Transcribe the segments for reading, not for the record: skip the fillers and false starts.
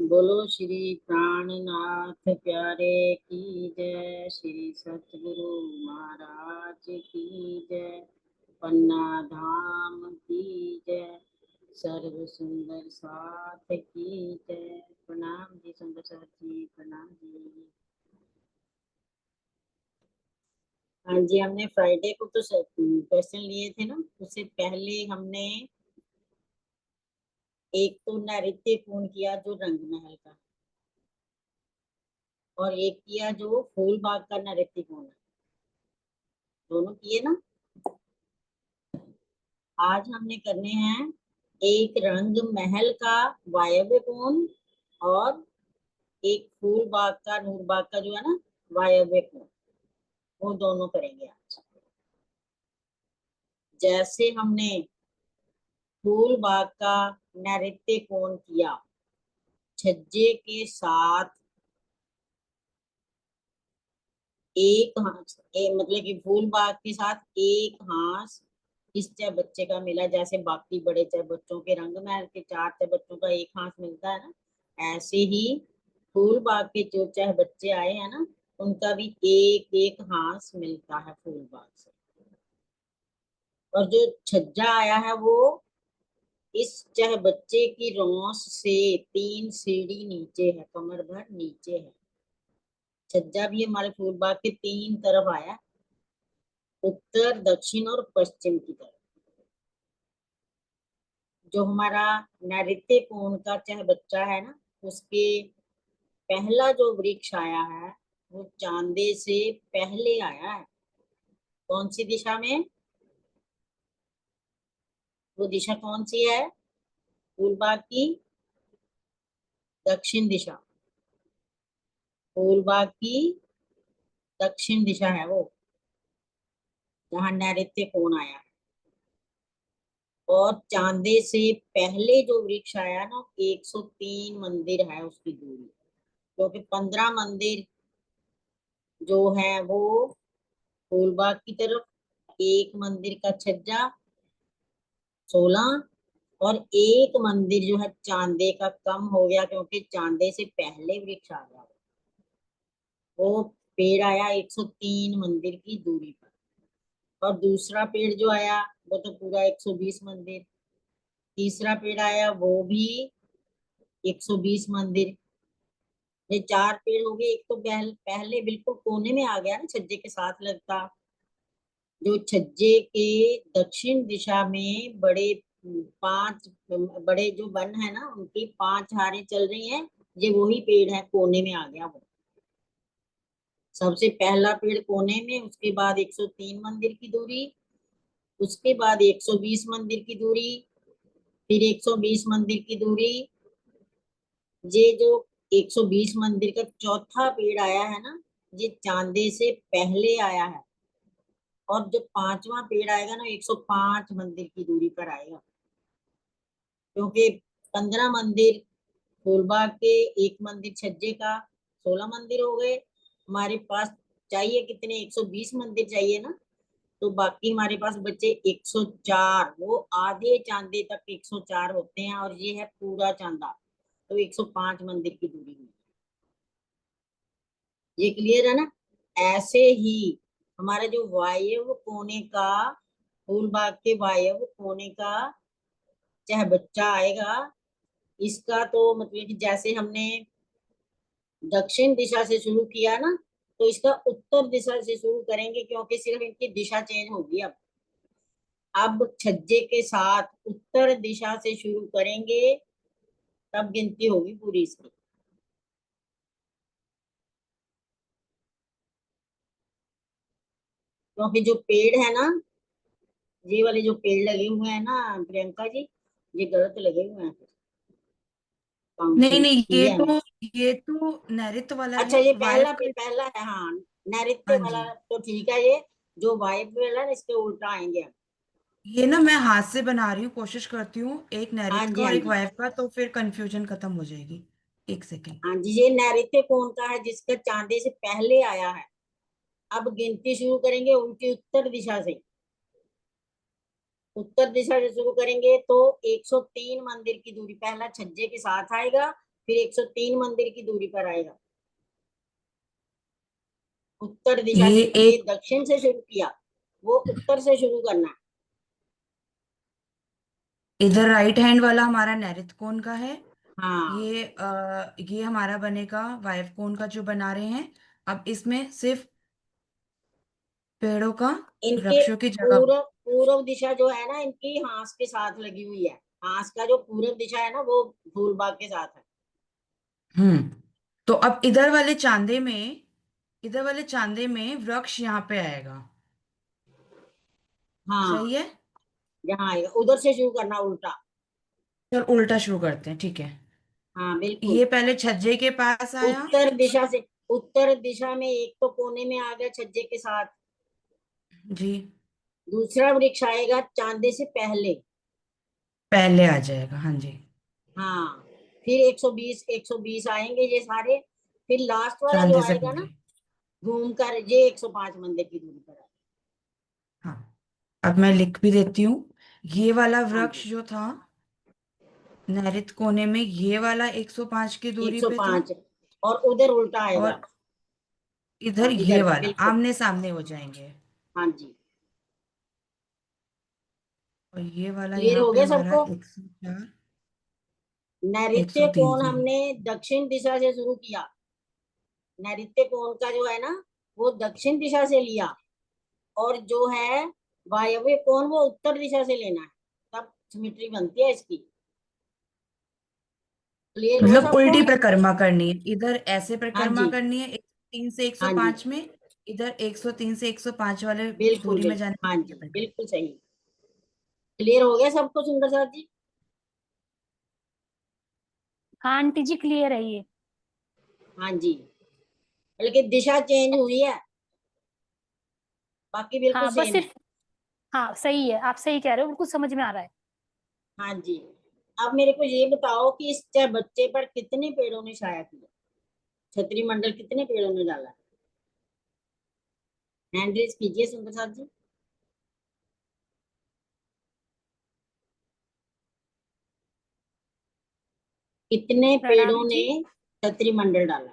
बोलो श्री प्राणनाथ प्यारे की जय। श्री सतगुरु महाराज की जय। पन्ना धाम की जय। सर्व सुंदर साथ की जय। प्रणाम जी सुंदर साथ जी, प्रणाम जी। हाँ जी, हमने फ्राइडे को तो क्वेश्चन लिए थे ना, उससे पहले हमने एक तो नैऋत्य पूर्ण किया जो रंग महल का, और एक किया जो फूल बाग का नैऋत्य पूर्ण। दोनों किए ना। आज हमने करने हैं एक रंग महल का वायव्य कोण, और एक फूल बाग का, नूर बाग का जो है ना वायव्य कोण, वो दोनों करेंगे आज। जैसे हमने फूल बाग का नैऋत्य कोण किया, छज्जे के साथ एक हाथ, मतलब कि फूल बाग के साथ एक हाथ इस चाहे बच्चे का मिला, जैसे बाकी बड़े चाहे बच्चों के रंग महल के चार चाहे बच्चों का एक हाथ मिलता है ना, ऐसे ही फूल बाग के जो चाहे बच्चे आए हैं ना, उनका भी एक एक हाथ मिलता है फूल बाग से। और जो छज्जा आया है वो इस चाहे बच्चे की रौस से 3 सीढ़ी नीचे है, कमर भर नीचे है। छज्जा भी हमारे फूल बाग के 3 तरफ आया, उत्तर दक्षिण और पश्चिम की तरफ। जो हमारा नैऋत्य कोण का चाहे बच्चा है ना, उसके पहला जो वृक्ष आया है वो चांदे से पहले आया है। कौन सी दिशा में? वो दिशा कौन सी है फूलबाग की? दक्षिण दिशा। फूलबाग की दक्षिण दिशा है वो, जहाँ नैऋत्य कोण आया है। और चांदे से पहले जो वृक्ष आया ना, 103 मंदिर है उसकी दूरी, क्योंकि 15 मंदिर जो है वो फूलबाग की तरफ, एक मंदिर का छज्जा 16, और एक मंदिर जो है चांदे का कम हो गया, क्योंकि चांदे से पहले वृक्ष आ गया। वो पेड़ आया 103 मंदिर की दूरी पर। और दूसरा पेड़ जो आया वो तो पूरा 120 मंदिर। तीसरा पेड़ आया वो भी 120 मंदिर। ये 4 पेड़ हो गए। एक तो पहले बिल्कुल कोने में आ गया ना, छज्जे के साथ लगता। जो छज्जे के दक्षिण दिशा में बड़े 5 बड़े जो वन है ना, उनकी 5 हारें चल रही हैं, ये वही पेड़ है, कोने में आ गया वो। सबसे पहला पेड़ कोने में, उसके बाद 103 मंदिर की दूरी, उसके बाद 120 मंदिर की दूरी, फिर 120 मंदिर की दूरी। ये जो 120 मंदिर का चौथा पेड़ आया है ना, ये चांदे से पहले आया है। और जो पांचवा पेड़ आएगा ना, 105 मंदिर की दूरी पर आएगा, क्योंकि 15 मंदिर फूलबाग के, एक मंदिर छज्जे का, 16 मंदिर हो गए हमारे पास। चाहिए कितने? 120 मंदिर चाहिए ना, तो बाकी हमारे पास बचे 104। वो आधे चांदे तक 104 होते हैं, और ये है पूरा चांदा, तो 105 मंदिर की दूरी हुई। ये क्लियर है ना? ऐसे ही हमारा जो वायव्य कोने का, फूलबाग के वायव्य कोने का चाहे बच्चा आएगा, इसका तो मतलब कि जैसे हमने दक्षिण दिशा से शुरू किया ना, तो इसका उत्तर दिशा से शुरू करेंगे, क्योंकि सिर्फ इनकी दिशा चेंज होगी। अब छज्जे के साथ उत्तर दिशा से शुरू करेंगे, तब गिनती होगी पूरी इसकी। क्योंकि जो पेड़ है ना, ये वाले जो पेड़ लगे हुए हैं ना प्रियंका जी, ये गलत लगे हुए हैं नहीं काउंटिंग नहीं, इंडिया में। ये तो नैऋत्य वाला अच्छा, है, ये वायव्य पहला का। पहला है, हाँ। नैऋत्य हाँ वाला जी। तो ठीक है, ये जो वायव्य वाला है इसके उल्टा आएंगे अब। ये ना मैं हाथ से बना रही हूँ, कोशिश करती हूँ, एक हाँ नैऋत्य का जी, और हाँ एक जी। वायव्य का, तो फिर कंफ्यूजन खत्म हो जाएगी। एक सेकेंड। हाँ जी, ये नैऋत्य कौन का है? जिसका चांदे से पहले आया है। अब गिनती शुरू करेंगे उनकी उत्तर दिशा से। उत्तर दिशा से शुरू करेंगे तो 103 मंदिर की दूरी पहला छज्जे के साथ आएगा, फिर 103 मंदिर की दूरी पर आएगा। उत्तर दिशा, ये देखो ये एक, दक्षिण से शुरू किया, वो उत्तर से शुरू करना है। इधर राइट हैंड वाला हमारा नैऋत्य कोण का है। हाँ, ये हमारा बनेगा वायव कोण का जो बना रहे हैं। अब इसमें सिर्फ पेड़ों का, इनके वृक्षों की जगह। पूर्व पूर्व दिशा जो है ना, इनकी हांस के साथ लगी हुई है। हांस का जो पूर्व दिशा है ना, वो फूल बाग के साथ है। हम्म। तो अब इधर वाले चांदे में वृक्ष यहाँ पे आएगा। हाँ, सही है। यहाँ आएगा, उधर से शुरू करना, उल्टा। चल उल्टा शुरू करते हैं, ठीक है। हाँ बिल्कुल। ये पहले छज्जे के पास आया। उत्तर दिशा में एक तो कोने में आ गया छज्जे के साथ। जी। दूसरा वृक्ष आएगा चांदे से पहले। पहले आ जाएगा, हाँ जी। हाँ, फिर 120 आएंगे ये सारे। फिर लास्ट वाला जो चांदे से आएगा ना, पहले। घूम कर ये 105 मंदिर की दूरी पर है। हाँ, अब मैं लिख भी देती हूँ। ये वाला हाँ जी, वृक्ष जो था नैऋत्य कोने में, ये वाला 105 की दूरी पे था। 105, और उधर उल्टा आएगा। और इधर हाँ, ये इधर भी वाला बिल्कुल। आमने सामने हो जाएंगे। हाँ जी। और ये वाला क्लियर यहाँ हो पे गया हमारा सबको? 104, नैऋत्य 103 कोण जी। हमने दक्षिण दिशा से शुरू किया। नैऋत्य कोण का जो है ना, वो दक्षिण दिशा से लिया। और जो है वायव्य कोण, वो उत्तर दिशा से लेना है। तब सिमिट्री बनती है इसकी। क्लियर हुआ मतलब सबको? उल्टी परिक्रमा करनी है, इधर ऐसे हाँ परिक्रमा जी। करनी है 103 से हाँ जी, 105 में। इधर 103 से 105 वाले बिल्कुल दूरी में बिल्कुल, जाने हाँ की जी, परिक्रमा। बिल्कुल सही। क्लियर हो गया सबको सुंदर सर जी? हाँ आंटी जी क्लियर है ये। हाँ जी, बल्कि दिशा चेंज हुई है, बाकी बिल्कुल हाँ बस सेम है। सिर्फ, हाँ सही है, आप सही कह रहे हो, बिल्कुल समझ में आ रहा है। हाँ जी। अब मेरे को ये बताओ कि इस चाहे बच्चे पर कितने पेड़ों ने छाया किया, छतरी मंडल कितने पेड़ों ने डाला? हैंड रेज कीजिए सुंदर साथ जी। कितने पेड़ों प्रणाम ने जी। छतरी मंडल डाला?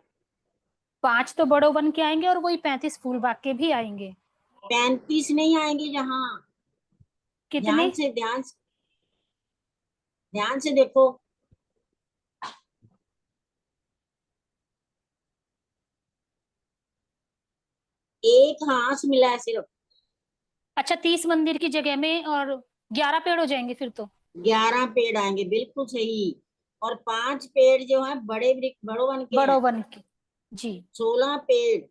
5 तो बड़ों बन के आएंगे और वही 35 फूल बाग के भी आएंगे। 35 नहीं आएंगे यहाँ। कितने? ध्यान से देखो। एक हाथ मिला है सिर्फ। अच्छा 30 मंदिर की जगह में और 11 पेड़ हो जाएंगे फिर तो। 11 पेड़ आएंगे, बिल्कुल सही। और 5 पेड़ जो है बड़े वृक्ष, बड़ों बन के हैं। बड़ों बन के। जी। 16 पेड़,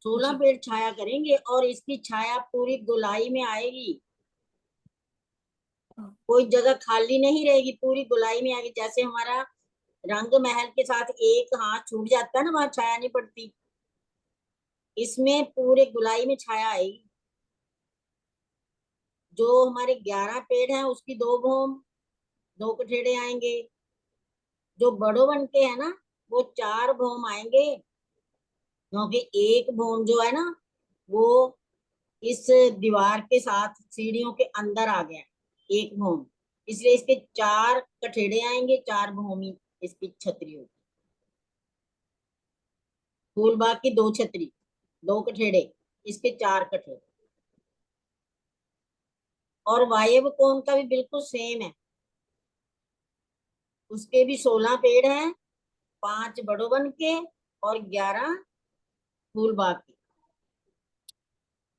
16 जी। पेड़ छाया करेंगे, और इसकी छाया पूरी गोलाई में आएगी। कोई जगह खाली नहीं रहेगी, पूरी गोलाई में आएगी। जैसे हमारा रंग महल के साथ एक हाथ छूट जाता है ना, वहां छाया नहीं पड़ती। इसमें पूरे गोलाई में छाया आएगी। जो हमारे 11 पेड़ हैं उसकी दो भौम, दो कठेड़े आएंगे। जो बड़ों बन के है ना, वो 4 भौम आएंगे। क्योंकि एक भौम जो है ना, वो इस दीवार के साथ सीढ़ियों के अंदर आ गया, एक भौम। इसलिए इसके 4 कठेड़े आएंगे, 4 भौमी इसकी छतरी होगी। फूलबाग की 2 छतरी, 2 कठेड़े, इसके 4 कठेड़े। और वायव्य कोण का भी बिल्कुल सेम है। उसके भी 16 पेड़ हैं, 5 बड़ों बन के और 11 फूलबाग के।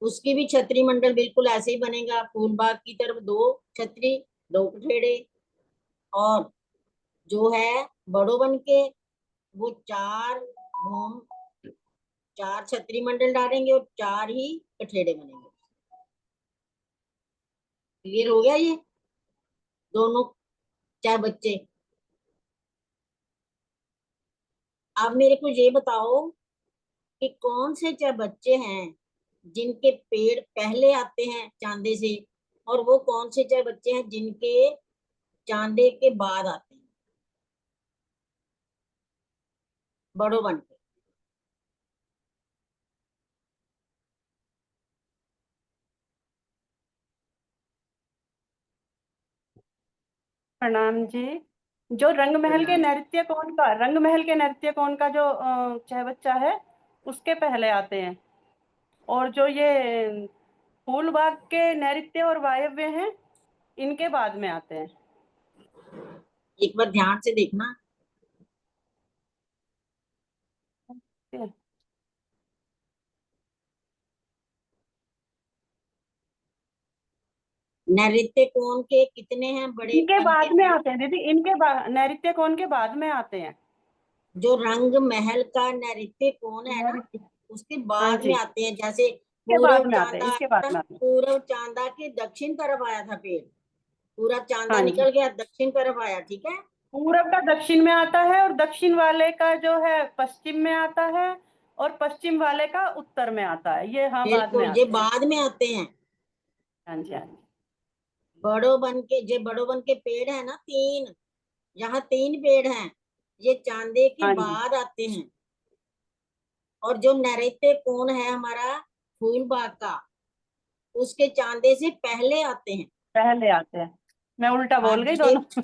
उसकी भी छतरी मंडल बिल्कुल ऐसे ही बनेगा, फूलबाग की तरफ 2 छतरी, 2 कठेड़े। और जो है बड़ों बन के, वो 4 भूम, 4 छतरी मंडल डालेंगे और 4 ही कठेड़े बनेंगे। क्लियर हो गया ये दोनों चार बच्चे? अब मेरे को ये बताओ कि कौन से चार बच्चे हैं जिनके पेड़ पहले आते हैं चांदे से, और वो कौन से चार बच्चे हैं जिनके चांदे के बाद आते हैं बड़ों बन के? प्रणाम जी। जो रंग महल के हाँ, नृत्य कौन का जो छह बच्चा है उसके पहले आते हैं, और जो ये फूलबाग के नृत्य और वायव्य हैं इनके बाद में आते हैं। एक बार ध्यान से देखना। ठीक है? नैऋत्य कोण के कितने हैं बड़े इनके बन के बाद में पेड़? आते हैं दीदी, इनके बाद नृत्य कौन के बाद में आते हैं। जो रंग महल का नैऋत्य कोण है ना, नृत्य, उसके हाँ बाद जी, में आते हैं। जैसे इसके बाद में आते हैं, इसके बाद में आते हैं। पूर्व चांदा के दक्षिण तरफ आया था पेड़, पूरा चांदा हाँ जी, निकल गया, दक्षिण तरफ आया, ठीक है। पूरब का दक्षिण में आता है, और दक्षिण वाले का जो है पश्चिम में आता है, और पश्चिम वाले का उत्तर में आता है। ये हाँ बाद में बिल्कुल, ये आते हैं। बाद में आते हैं। हाँ जी, हाँ जी, बड़ो बन के पेड़ है ना तीन, यहाँ तीन पेड़ हैं, ये चांदे के हाँ जी, बाद आते हैं। और जो नैऋत्य कोण है हमारा फूल बाग का, उसके चांदे से पहले आते हैं। पहले आते हैं। मैं उल्टा हाँ बोल गई जी, ये दोनों।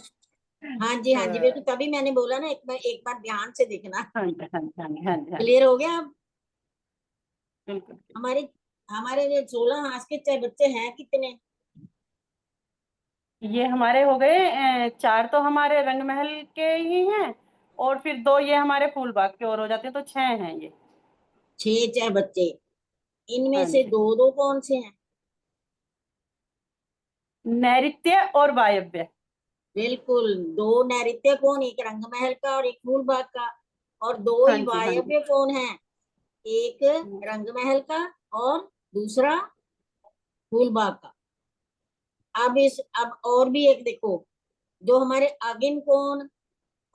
हाँ जी, हाँ जी, बिल्कुल, हाँ तभी मैंने बोला ना, एक बार ध्यान से देखना। जी, हाँ जी, हाँ जी, हाँ जी, हाँ जी, क्लियर हो गया अब? बिल्कुल। हमारे हमारे जो 16 हाथ के चाहे बच्चे हैं कितने? ये हमारे हो गए चार तो हमारे रंग महल के ही हैं, और फिर दो ये हमारे फूलबाग के और हो जाते हैं, तो छह हैं ये। 6 चाहे बच्चे, इनमें हाँ से जी, दो दो कौन से हैं? नैऋत्य और वायव्य। बिल्कुल, दो नैऋत्य कोण, एक रंग महल का और एक फूल बाग का, और दो हाँ ही जी, हाँ जी, वायव्य कोण है, एक रंग महल का और दूसरा फूल बाग का। अब और भी एक देखो, जो हमारे अगिन कोण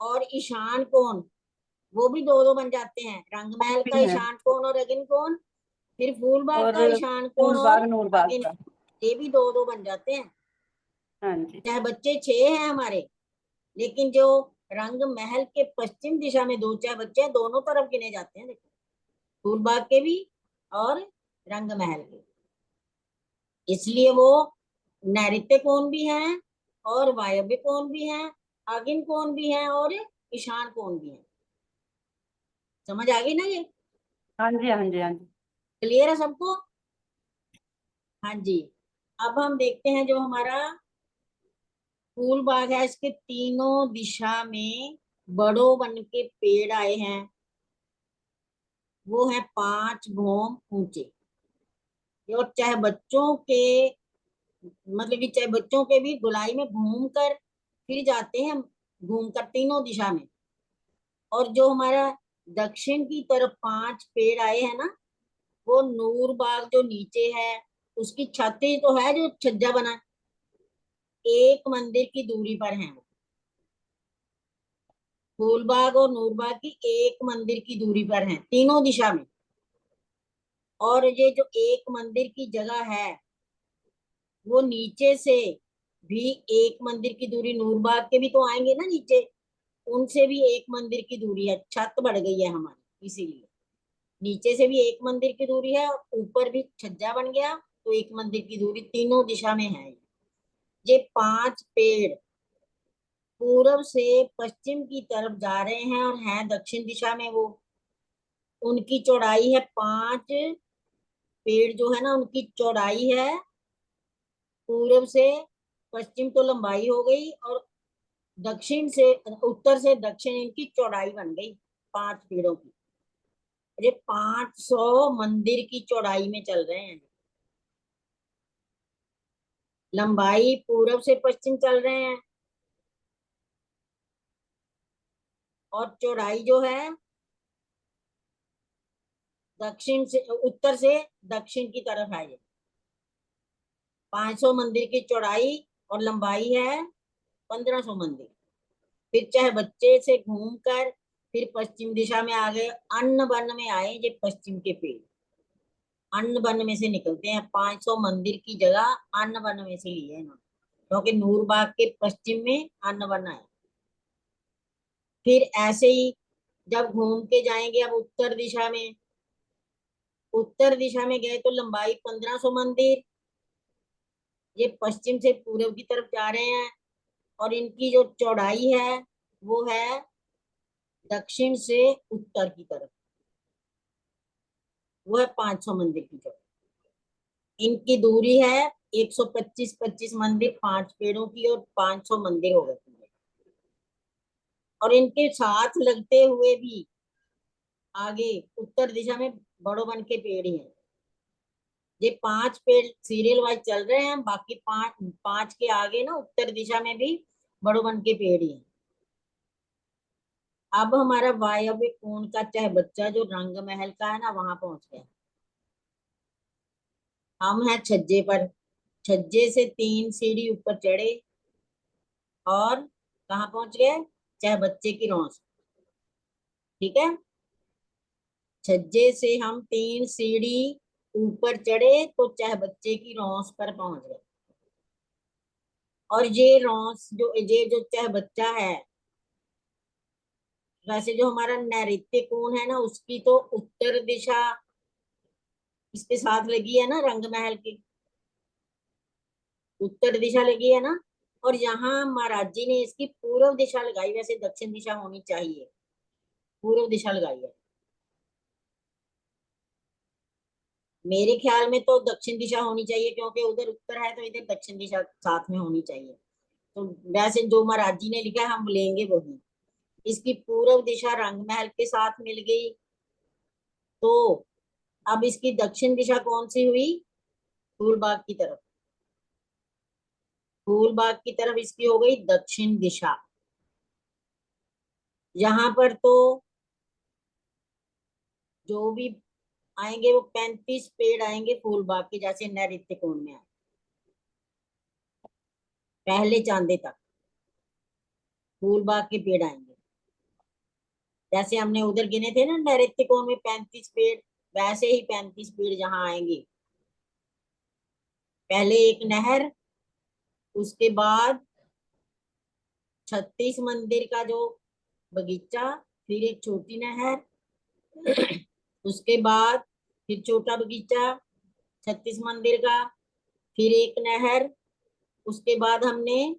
और ईशान कोण, वो भी दो दो बन जाते हैं, रंग महल का भी है, ईशान कोण और अगिन कोण, फिर फूल बाग और का ईशान कोण फूलबाग और नूरबाग अगिन का। कोण, ये भी दो दो बन जाते हैं। हाँ जी, चाहे बच्चे 6 हैं हमारे, लेकिन जो रंग महल के पश्चिम दिशा में दो चाहे बच्चे हैं, दोनों तरफ गिने जाते हैं, देखो, फूल बाग के भी और रंग महल के। इसलिए वो नैऋत्य कोण भी हैं और वायव्य कोण भी हैं, आगिन कोण भी हैं और ईशान कोण भी हैं। समझ आ गई ना ये? हाँ जी, हाँ जी, हाँ जी, क्लियर है सबको? हाँ जी। अब हम देखते हैं जो हमारा फूल बाग है, इसके तीनों दिशा में बड़ों बन के पेड़ आए हैं, वो है 5 भौम ऊंचे। और चाहे बच्चों के, मतलब कि चाहे बच्चों के भी गोलाई में घूम कर फिर जाते हैं, घूम कर तीनों दिशा में। और जो हमारा दक्षिण की तरफ 5 पेड़ आए हैं ना, वो नूर बाग जो नीचे है, उसकी छत ही तो है जो छज्जा बना है, एक मंदिर की दूरी पर है वो। फूलबाग और नूरबाग की एक मंदिर की दूरी पर है तीनों दिशा में। और ये जो एक मंदिर की जगह है, वो नीचे से भी एक मंदिर की दूरी, नूरबाग के भी तो आएंगे ना नीचे, उनसे भी एक मंदिर की दूरी है, छत बढ़ गई है हमारी, इसीलिए नीचे से भी एक मंदिर की दूरी है और ऊपर भी छज्जा बन गया, तो एक मंदिर की दूरी तीनों दिशा में है। ये 5 पेड़ पूरब से पश्चिम की तरफ जा रहे हैं और हैं दक्षिण दिशा में वो। उनकी चौड़ाई है 5 पेड़ जो है ना, उनकी चौड़ाई है, पूरब से पश्चिम तो लंबाई हो गई, और दक्षिण से उत्तर से दक्षिण इनकी चौड़ाई बन गई 5 पेड़ों की। ये 500 मंदिर की चौड़ाई में चल रहे हैं, लंबाई पूरब से पश्चिम चल रहे हैं, और चौड़ाई जो है दक्षिण से उत्तर से दक्षिण की तरफ है। ये 500 मंदिर की चौड़ाई और लंबाई है 1500 मंदिर। फिर चाहे बच्चे से घूमकर फिर पश्चिम दिशा में आ गए, अन्न वन में आए, ये पश्चिम के पेड़ अन्न वन में से निकलते हैं, 500 मंदिर की जगह अन्न वन में से ली है इन्होंने, क्योंकि नूरबाग के पश्चिम में अन्न वन है। फिर ऐसे ही जब घूम के जाएंगे अब उत्तर दिशा में, उत्तर दिशा में गए तो लंबाई 1500 मंदिर, ये पश्चिम से पूर्व की तरफ जा रहे हैं, और इनकी जो चौड़ाई है वो है दक्षिण से उत्तर की तरफ, वो है 500 मंदिर की जगह। इनकी दूरी है 125 मंदिर 5 पेड़ों की, और 500 मंदिर हो गए पूरे। और इनके साथ लगते हुए भी आगे उत्तर दिशा में बड़ो वन के पेड़ ही हैं। ये 5 पेड़ सीरियल वाइज चल रहे हैं, बाकी 5 के आगे ना उत्तर दिशा में भी बड़ो वन के पेड़ ही हैं। अब हमारा वायव्य कोण का चाहे बच्चा जो रंग महल का है ना, वहां पहुंच गया। हम हैं छज्जे पर, छज्जे से 3 सीढ़ी ऊपर चढ़े और कहाँ पहुंच गए? चाहे बच्चे की रौस। ठीक है, छज्जे से हम 3 सीढ़ी ऊपर चढ़े तो चाहे बच्चे की रौस पर पहुंच गए। और ये रौस ये जो चाहे बच्चा है, वैसे जो हमारा नैऋत्य कोण है ना, उसकी तो उत्तर दिशा इसके साथ लगी है ना, रंग महल की उत्तर दिशा लगी है ना। और यहाँ महाराज जी ने इसकी पूर्व दिशा लगाई, वैसे दक्षिण दिशा होनी चाहिए, पूर्व दिशा लगाई है। मेरे ख्याल में तो दक्षिण दिशा होनी चाहिए, क्योंकि उधर उत्तर है तो इधर दक्षिण दिशा साथ में होनी चाहिए। तो वैसे जो महाराज जी ने लिखा है हम लेंगे वही। इसकी पूर्व दिशा रंग महल के साथ मिल गई, तो अब इसकी दक्षिण दिशा कौन सी हुई? फूलबाग की तरफ। फूलबाग की तरफ इसकी हो गई दक्षिण दिशा। यहाँ पर तो जो भी आएंगे वो 35 पेड़ आएंगे फूलबाग के, जैसे नैऋत्य कोण में आए पहले चांदे तक फूलबाग के पेड़ आएंगे। जैसे हमने उधर गिने थे ना नैऋत्य कोण में 35 पेड़, वैसे ही 35 पेड़ जहाँ आएंगे। पहले एक नहर, उसके बाद 36 मंदिर का जो बगीचा, फिर एक छोटी नहर, उसके बाद फिर छोटा बगीचा 36 मंदिर का, फिर एक नहर, उसके बाद हमने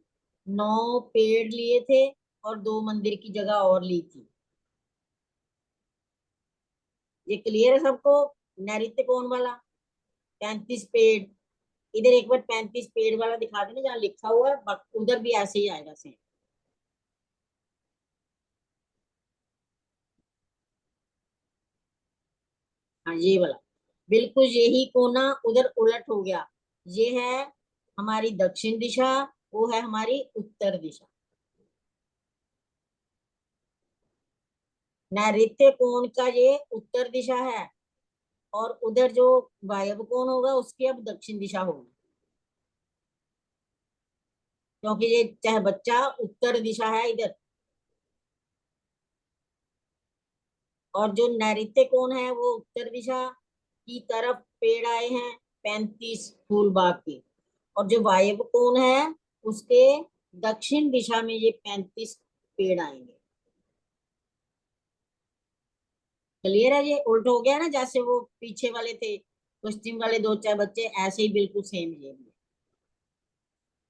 9 पेड़ लिए थे और 2 मंदिर की जगह और ली थी। ये क्लियर है सबको? नैऋत्य कोण वाला 35 पेड़, इधर एक बार 35 पेड़ वाला दिखा देना जहाँ लिखा हुआ है, उधर भी ऐसे ही आएगा सेम। हाँ ये वाला बिल्कुल यही कोना उधर उलट हो गया। ये है हमारी दक्षिण दिशा, वो है हमारी उत्तर दिशा। नैऋत्य कोण का ये उत्तर दिशा है, और उधर जो वायव्य कोण होगा उसकी अब दक्षिण दिशा होगी, क्योंकि ये चाहे बच्चा उत्तर दिशा है इधर। और जो नैऋत्य कोण है वो उत्तर दिशा की तरफ पेड़ आए हैं 35 फूलबाग के, और जो वायव्य कोण है उसके दक्षिण दिशा में ये 35 पेड़ आएंगे। क्लियर है? ये उल्ट हो गया ना, जैसे वो पीछे वाले थे पश्चिम वाले 2 चार बच्चे, ऐसे ही बिल्कुल सेम ये भी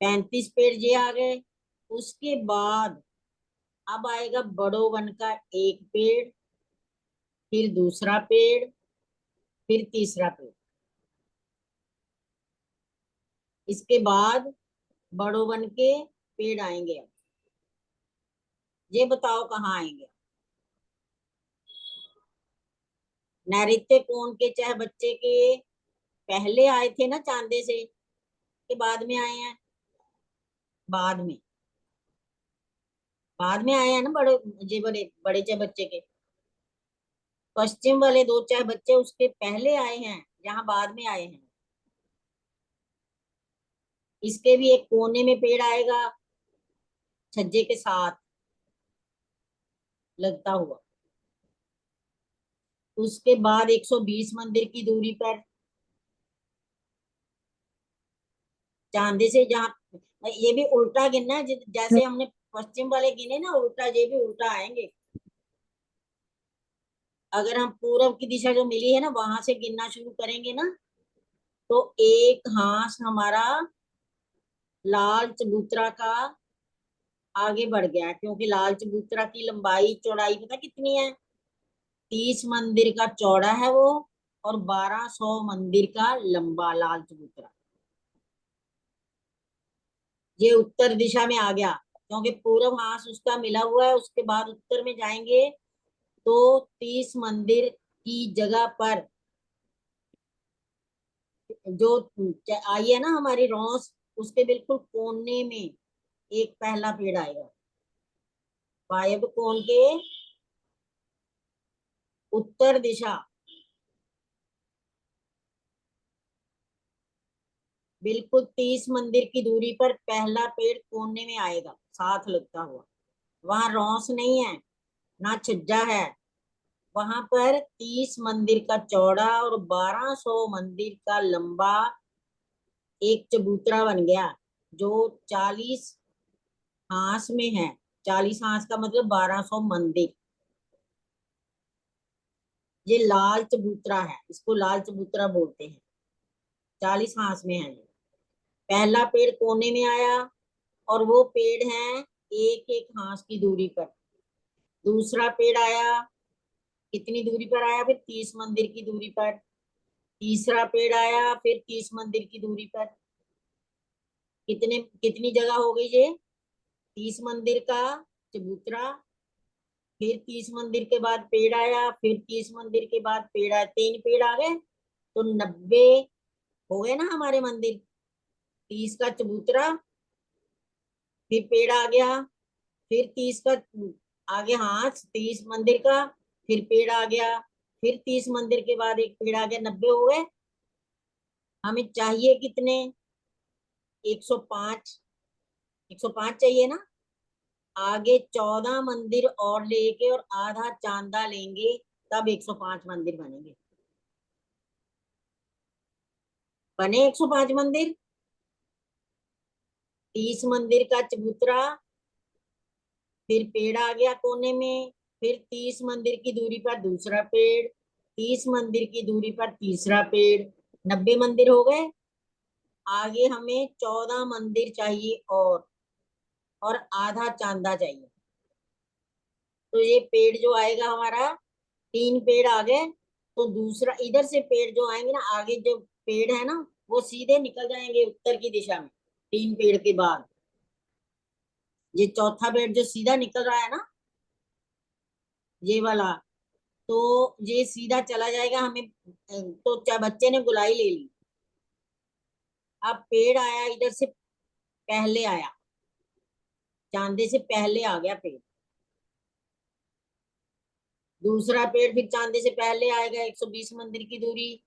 35 पेड़ ये आ गए। उसके बाद अब आएगा बड़ो वन का एक पेड़, फिर दूसरा पेड़, फिर तीसरा पेड़। इसके बाद बड़ो वन के पेड़ आएंगे। अब ये बताओ कहाँ आएंगे? नैऋत्य कोण के चाहे बच्चे के पहले आए थे ना चांदे से, के बाद में आए हैं? बाद में आए हैं ना बड़े, ये बड़े बड़े चाहे बच्चे के पश्चिम वाले 2 चाहे बच्चे उसके पहले आए हैं, यहाँ बाद में आए हैं। इसके भी एक कोने में पेड़ आएगा छज्जे के साथ लगता हुआ। उसके बाद 120 मंदिर की दूरी पर चांदी से, जहाँ ये भी उल्टा गिनना है, जैसे हमने पश्चिम वाले गिने ना उल्टा, ये भी उल्टा आएंगे। अगर हम पूर्व की दिशा जो मिली है ना वहां से गिनना शुरू करेंगे ना, तो एक हाथ हमारा लाल चबूतरा का आगे बढ़ गया, क्योंकि लाल चबूतरा की लंबाई चौड़ाई पता कितनी है? 30 मंदिर का चौड़ा है वो, और 1200 मंदिर का लंबा लाल चबूतरा। ये उत्तर दिशा में आ गया, क्योंकि पूर्व हांस उसका मिला हुआ है। उसके बाद उत्तर में जाएंगे तो 30 मंदिर की जगह पर जो आई है ना हमारी रॉस, उसके बिल्कुल कोने में एक पहला पेड़ आएगा। वायव्य कोण के उत्तर दिशा, बिल्कुल 30 मंदिर की दूरी पर पहला पेड़ कोने में आएगा, साथ लगता हुआ। वहां रॉस नहीं है, ना छज्जा है। वहां पर 30 मंदिर का चौड़ा और 1200 मंदिर का लंबा एक चबूतरा बन गया, जो 40 हांस में है। 40 हांस का मतलब 1200 मंदिर। ये लाल चबूतरा है, इसको लाल चबूतरा बोलते हैं। 40 हांस में है ये। पहला पेड़ कोने में आया, और वो पेड़ है एक एक हांस की दूरी पर। दूसरा पेड़ आया, कितनी दूरी पर आया? फिर 30 मंदिर की दूरी पर। तीसरा पेड़ आया, फिर 30 मंदिर की दूरी पर। कितनी जगह हो गई ये? 30 मंदिर का चबूतरा, फिर 30 मंदिर के बाद पेड़ आया, फिर 30 मंदिर के बाद पेड़ आया, 3 पेड़ आ गए, तो 90 हो गए ना हमारे मंदिर। 30 का चबूतरा, फिर पेड़ आ गया, फिर 30 का आगे हाथ, 30 मंदिर का, फिर पेड़ आ गया, फिर 30 मंदिर के बाद एक पेड़ आ गया, 90 हो गए। हमें चाहिए कितने? 105। 105 चाहिए ना। आगे 14 मंदिर और लेके और आधा चांदा लेंगे, तब 105 मंदिर बनेंगे। बने 105 मंदिर। 30 मंदिर का चबूतरा, फिर पेड़ आ गया कोने में, फिर 30 मंदिर की दूरी पर दूसरा पेड़, 30 मंदिर की दूरी पर तीसरा पेड़, 90 मंदिर हो गए। आगे हमें 14 मंदिर चाहिए, और आधा चांदा चाहिए। तो ये पेड़ जो आएगा हमारा, 3 पेड़ आ गए, तो दूसरा इधर से पेड़ जो आएंगे ना, आगे जो पेड़ है ना, वो सीधे निकल जाएंगे उत्तर की दिशा में। 3 पेड़ के बाद ये चौथा पेड़ जो सीधा निकल रहा है ना, ये वाला, तो ये सीधा चला जाएगा। हमें तो क्या, बच्चे ने गुलाई ले ली। अब पेड़ आया इधर से, पहले आया, चांदे से पहले आ गया पेड़। दूसरा पेड़ फिर चांदे से पहले आएगा, 120 मंदिर की दूरी।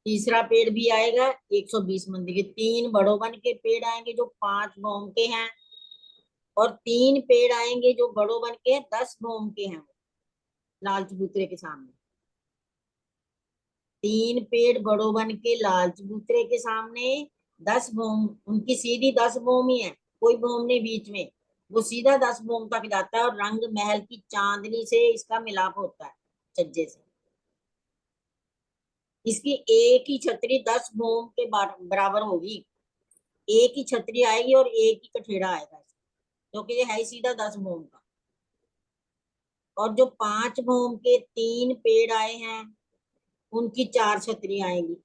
तीसरा पेड़ भी आएगा 120 मंदिर के। 3 बड़ों बन के पेड़ आएंगे जो 5 भौम के हैं, और 3 पेड़ आएंगे जो बड़ों बन के 10 भौम के हैं, लाल चबूतरे के सामने। 3 पेड़ बड़ों बन के लाल चबूतरे के सामने, 10 भौम, उनकी सीधी 10 भौम ही है, कोई भौम नहीं बीच में। वो सीधा 10 भौम तक जाता है, और रंग महल की चांदनी से इसका मिलाप होता है, छज्जे से। इसकी एक ही छतरी 10 भौम के बराबर होगी। एक ही छतरी आएगी और एक ही कठेड़ा आएगा, क्योंकि ये है सीधा 10 भौम का। और जो 5 भौम के 3 पेड़ आए हैं, उनकी 4 छतरी आएगी।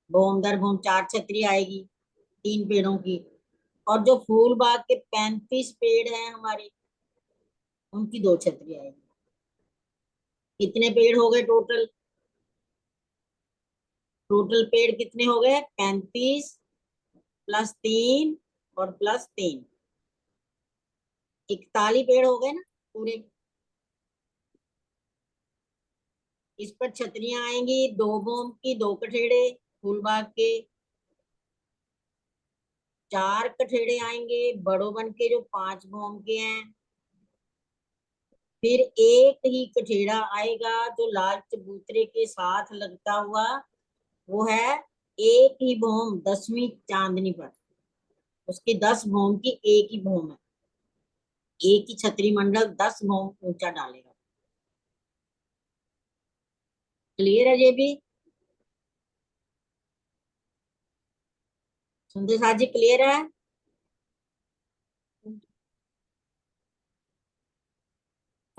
भौम दर भौम 4 छतरी आएगी 3 पेड़ों की। और जो फूल बाग के 35 पेड़ हैं हमारे, उनकी 2 छतरी आएगी। कितने पेड़ हो गए टोटल? टोटल पेड़ कितने हो गए? 35 प्लस 3 और प्लस 3, 41 पेड़ हो गए ना पूरे। इस पर छतरियां आएंगी, 2 भौम की, 2 कठेड़े फूल बाग के। 4 कठेड़े आएंगे बड़ों बन के जो 5 भौम के हैं। फिर एक ही कठेड़ा आएगा जो लाल चबूतरे के साथ लगता हुआ, वो है एक ही भौम 10वीं चांदनी पर। उसकी 10 भौम की एक ही भौम है। एक ही छतरी मंडल 10 भौम ऊंचा डालेगा। क्लियर है ये भी? सुंदर साथ जी क्लियर है?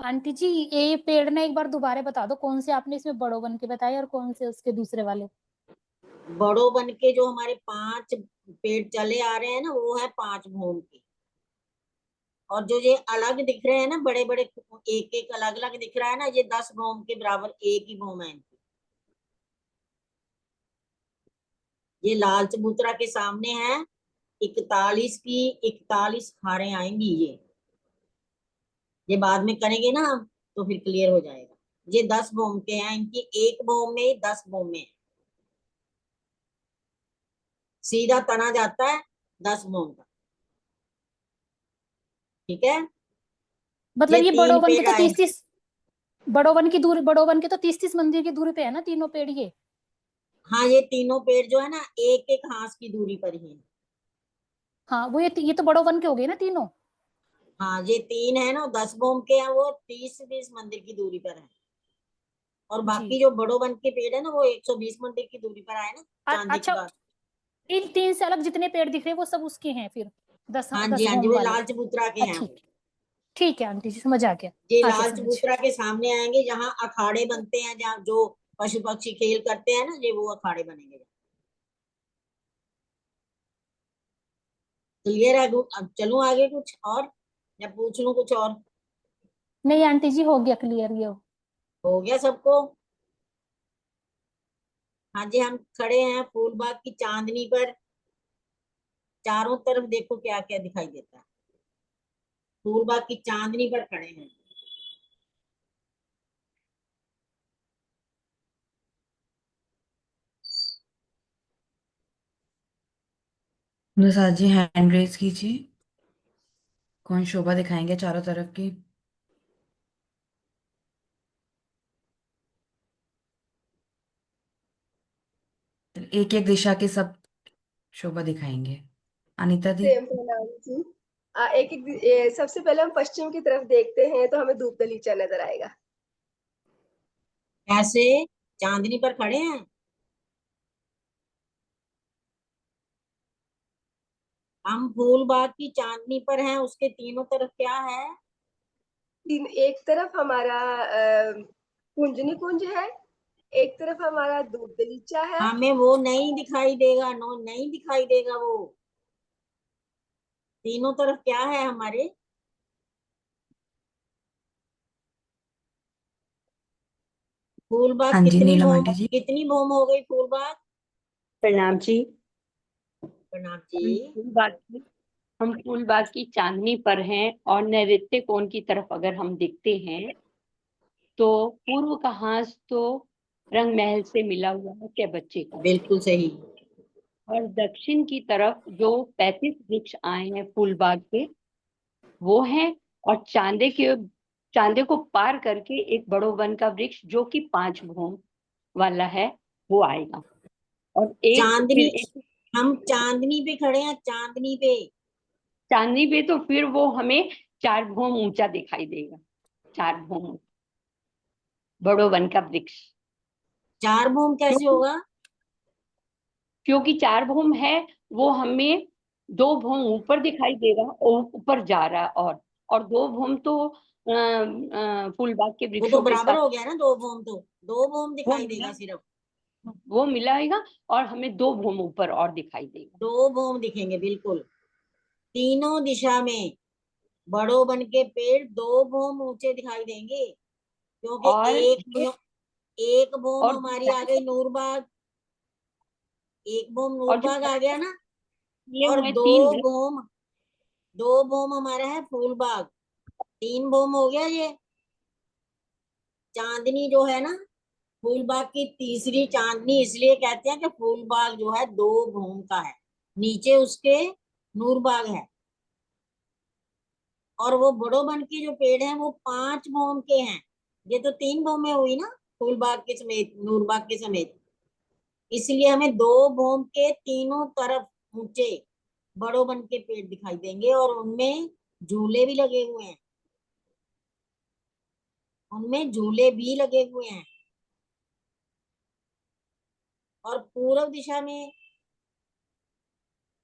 आंटी जी ये पेड़ ना एक बार दोबारा बता दो, कौन से आपने इसमें बड़ो बन के बताए और कौन से उसके दूसरे वाले। बड़ो बन के जो हमारे 5 पेड़ चले आ रहे हैं ना, वो है 5 भूम के। और जो ये अलग दिख रहे हैं ना, बड़े बड़े एक एक अलग अलग दिख रहा है ना, ये 10 भूम के बराबर एक ही भूम है इनकी। ये लाल चबूतरा के सामने है, 41 की 41 खारें आएंगी। ये बाद में करेंगे ना हम, तो फिर क्लियर हो जाएगा। ये 10 भूम के हैं, इनकी एक भूम में 10 भूम है, सीधा तना जाता है 10 भूम का। ठीक है, मतलब ये 3 बड़ो बन के पेड़ तो आए। 30-30, बड़ो बन की दूरी, बड़ो बन के तो 30-30 मंदिर की दूरी पे है ना तीनों पेड़ ये। हाँ, ये तीनों पेड़ जो है ना, एक एक हाथ की दूरी पर ही है। हाँ वो ये तो बड़ो बन के हो गए ना तीनों। हाँ, ये 3 है ना, 10 भूम के हैं, वो 30-20 मंदिर की दूरी पर है। और बाकी जी। जो बड़ो बन के पेड़ है ना, वो 120 मंदिर की दूरी पर आए ना, चांदी की अच्छा, बात। इन 3 से अलग जितने पेड़ दिख रहे हैं वो सब उसके हैं फिर, 10 हाँ जी, 10 हाँ जी, भूम वो वाले। लाल चबूतरा के हैं ठीक, वो। ठीक है आंटी जी, समझ आ गया। ये आगे लाल समझ। चबूतरा के सामने आएंगे, जहाँ अखाड़े बनते हैं, जहाँ जो पशु पक्षी खेल करते हैं ना, ये वो अखाड़े बनेंगे। क्लियर है? अब चलूं आगे कुछ और, या पूछ लूं कुछ और? नहीं आंटी जी हो गया क्लियर ये। हो गया सबको? हाँ जी, हम खड़े हैं फूलबाग की चांदनी पर। चारों तरफ देखो क्या क्या दिखाई देता है। फूलबाग की चांदनी पर खड़े हैं। नुसरात जी हैंड रेज कीजिए। कौन शोभा दिखाएंगे चारों तरफ की? एक एक दिशा के सब शोभा दिखाएंगे। अनीता दी। सेम प्रणाम जी। एक एक सबसे पहले हम पश्चिम की तरफ देखते हैं तो हमें धूप दलीचा नजर आएगा। ऐसे चांदनी पर खड़े हैं हम, फूलबाग की चांदनी पर हैं, उसके तीनों तरफ क्या है? एक तरफ हमारा कुंजनी कुंज है, एक तरफ हमारा धूप दलीचा है। हमें वो नहीं दिखाई देगा, नो नहीं दिखाई देगा वो। तीनों तरफ क्या है हमारे? फूलबाग हाँ जी नीलम आंटी जी। कितनी भूम हो गई फूलबाग? प्रणाम जी। प्रणाम जी। हम फूलबाग की चांदनी पर हैं और नैऋत्य कोण की तरफ अगर हम देखते हैं तो पूर्व का हाथ तो रंग महल से मिला हुआ है क्या बच्चे का, बिल्कुल सही। और दक्षिण की तरफ जो 35 वृक्ष आए हैं फूलबाग के वो हैं, और चांदे को पार करके एक बड़ो वन का वृक्ष जो कि 5 भूम वाला है वो आएगा। और चांदनी, एक हम चांदनी पे खड़े हैं, चांदनी पे। चांदनी पे तो फिर वो हमें 4 भूम ऊंचा दिखाई देगा, 4 भूम बड़ो वन का वृक्ष। 4 भूम कैसे क्योंकि होगा? क्योंकि 4 भूम है वो हमें 2 भूम ऊपर दिखाई देगा और ऊपर जा रहा है, और 2 भूम तो फूलबाग के वो तो वृक्षों के बराबर साथ हो गया ना, 2 भूम तो। 2 भूम वो दिखाई मिला देगा सिर्फ। वो मिलाएगा और हमें 2 भूम ऊपर और दिखाई देगा। 2 भूम दिखेंगे बिल्कुल, तीनों दिशा में। बड़ो बन के पेड़ 2 भूम ऊंचे दिखाई देंगे, क्योंकि और एक भूम और हमारी आ गई नूरबाग, एक भूम जो नूरबाग आ गया ना। किए और हुए दो 3 वृक्ष, भूम, 2 भूम हमारा है फूलबाग, 3 भूम हो गया ये। चांदनी जो है ना, फूलबाग की तीसरी चांदनी इसलिए कहते हैं कि फूलबाग जो है 2 भूम का है, नीचे उसके नूरबाग है। और वो बड़ो बन के जो पेड़ हैं वो 5 भूम के हैं। ये तो 3 भूमें हुई ना, फूलबाग के समेत, नूरबाग के समेत। इसलिए हमें 2 भूम के तीनों तरफ ऊंचे बड़ो बन के पेड़ दिखाई देंगे, और उनमें झूले भी लगे हुए हैं, उनमें झूले भी लगे हुए हैं। और पूर्व दिशा में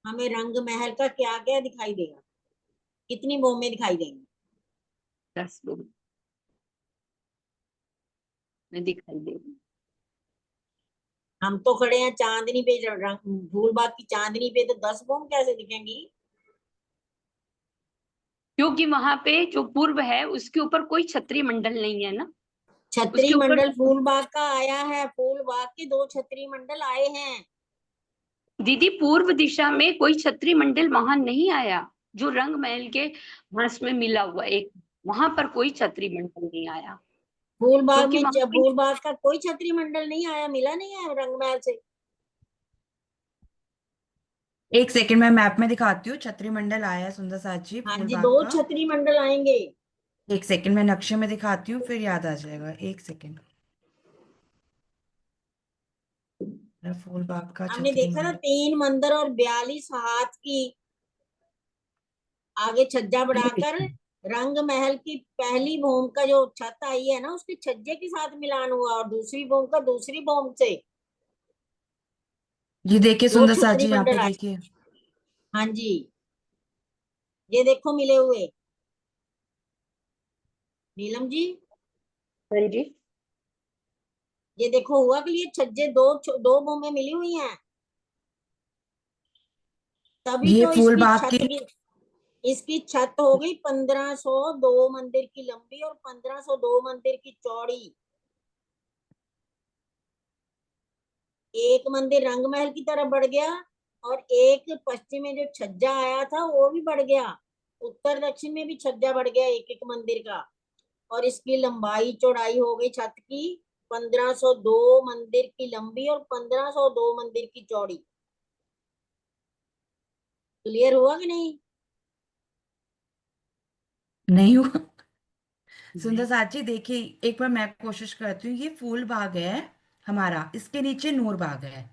हमें रंग महल का क्या क्या दिखाई देगा? कितनी भूमें दिखाई देंगी? 10 भूम में दिखाई दे रही है। हम तो खड़े हैं चांदनी पे, फूलबाग की चांदनी पे, तो 10 बम कैसे दिखेंगी? क्योंकि वहां पे जो पूर्व है उसके ऊपर कोई छतरी मंडल नहीं है ना, छतरी उसके ऊपर। मंडल फूलबाग का आया है, फूलबाग के 2 छतरी मंडल आए हैं। दीदी पूर्व दिशा में कोई छतरी मंडल वहां नहीं आया, जो रंग महल के भास में मिला हुआ एक, वहां पर कोई छतरी मंडल नहीं आया, फूलबाग क्योंकि में वहां पे। फूलबाग का कोई छतरी मंडल नहीं आया, मिला नहीं है रंगमहल से। एक सेकंड, मैं मैप में दिखाती हूँ। छतरी मंडल आया है सुंदर साची हाँ जी, फूलबाग 2 का। छतरी मंडल आएंगे। एक सेकंड, मैं नक्शे में दिखाती हूँ, फिर याद आ जाएगा। एक सेकंड। फूलबाग का हमने छतरी देखा था मंडल। 3 मंदिर और 42 हाथ की आगे छज्जा बढ़ाकर रंग महल की पहली भूम का जो छत आई है ना, उसके छज्जे के साथ मिलान हुआ, और दूसरी भूम का दूसरी भूम से ये देखिए 2 सुंदर छतरी साची, यहाँ पे मंडल आए। देखिए। हाँ जी, ये देखो मिले हुए, नीलम जी, हाँ जी। ये देखो हुआ कि ये छज्जे 2 भूमें मिली हुई हैं, तभी ये तो फूलबाग की। इसकी छत हो गई 1502 मंदिर की लंबी और 1502 मंदिर की चौड़ी। एक मंदिर रंगमहल की तरफ बढ़ गया, और एक पश्चिम में जो छज्जा आया था वो भी बढ़ गया, उत्तर दक्षिण में भी छज्जा बढ़ गया एक एक मंदिर का, और इसकी लंबाई चौड़ाई हो गई छत की 1502 मंदिर की लंबी और 1502 मंदिर की चौड़ी। क्लियर हुआ कि नहीं? नहीं हुआ। सुंदर साची देखिए, एक बार मैं कोशिश करती हूँ। ये फूल बाग है हमारा, इसके नीचे नूर बाग है,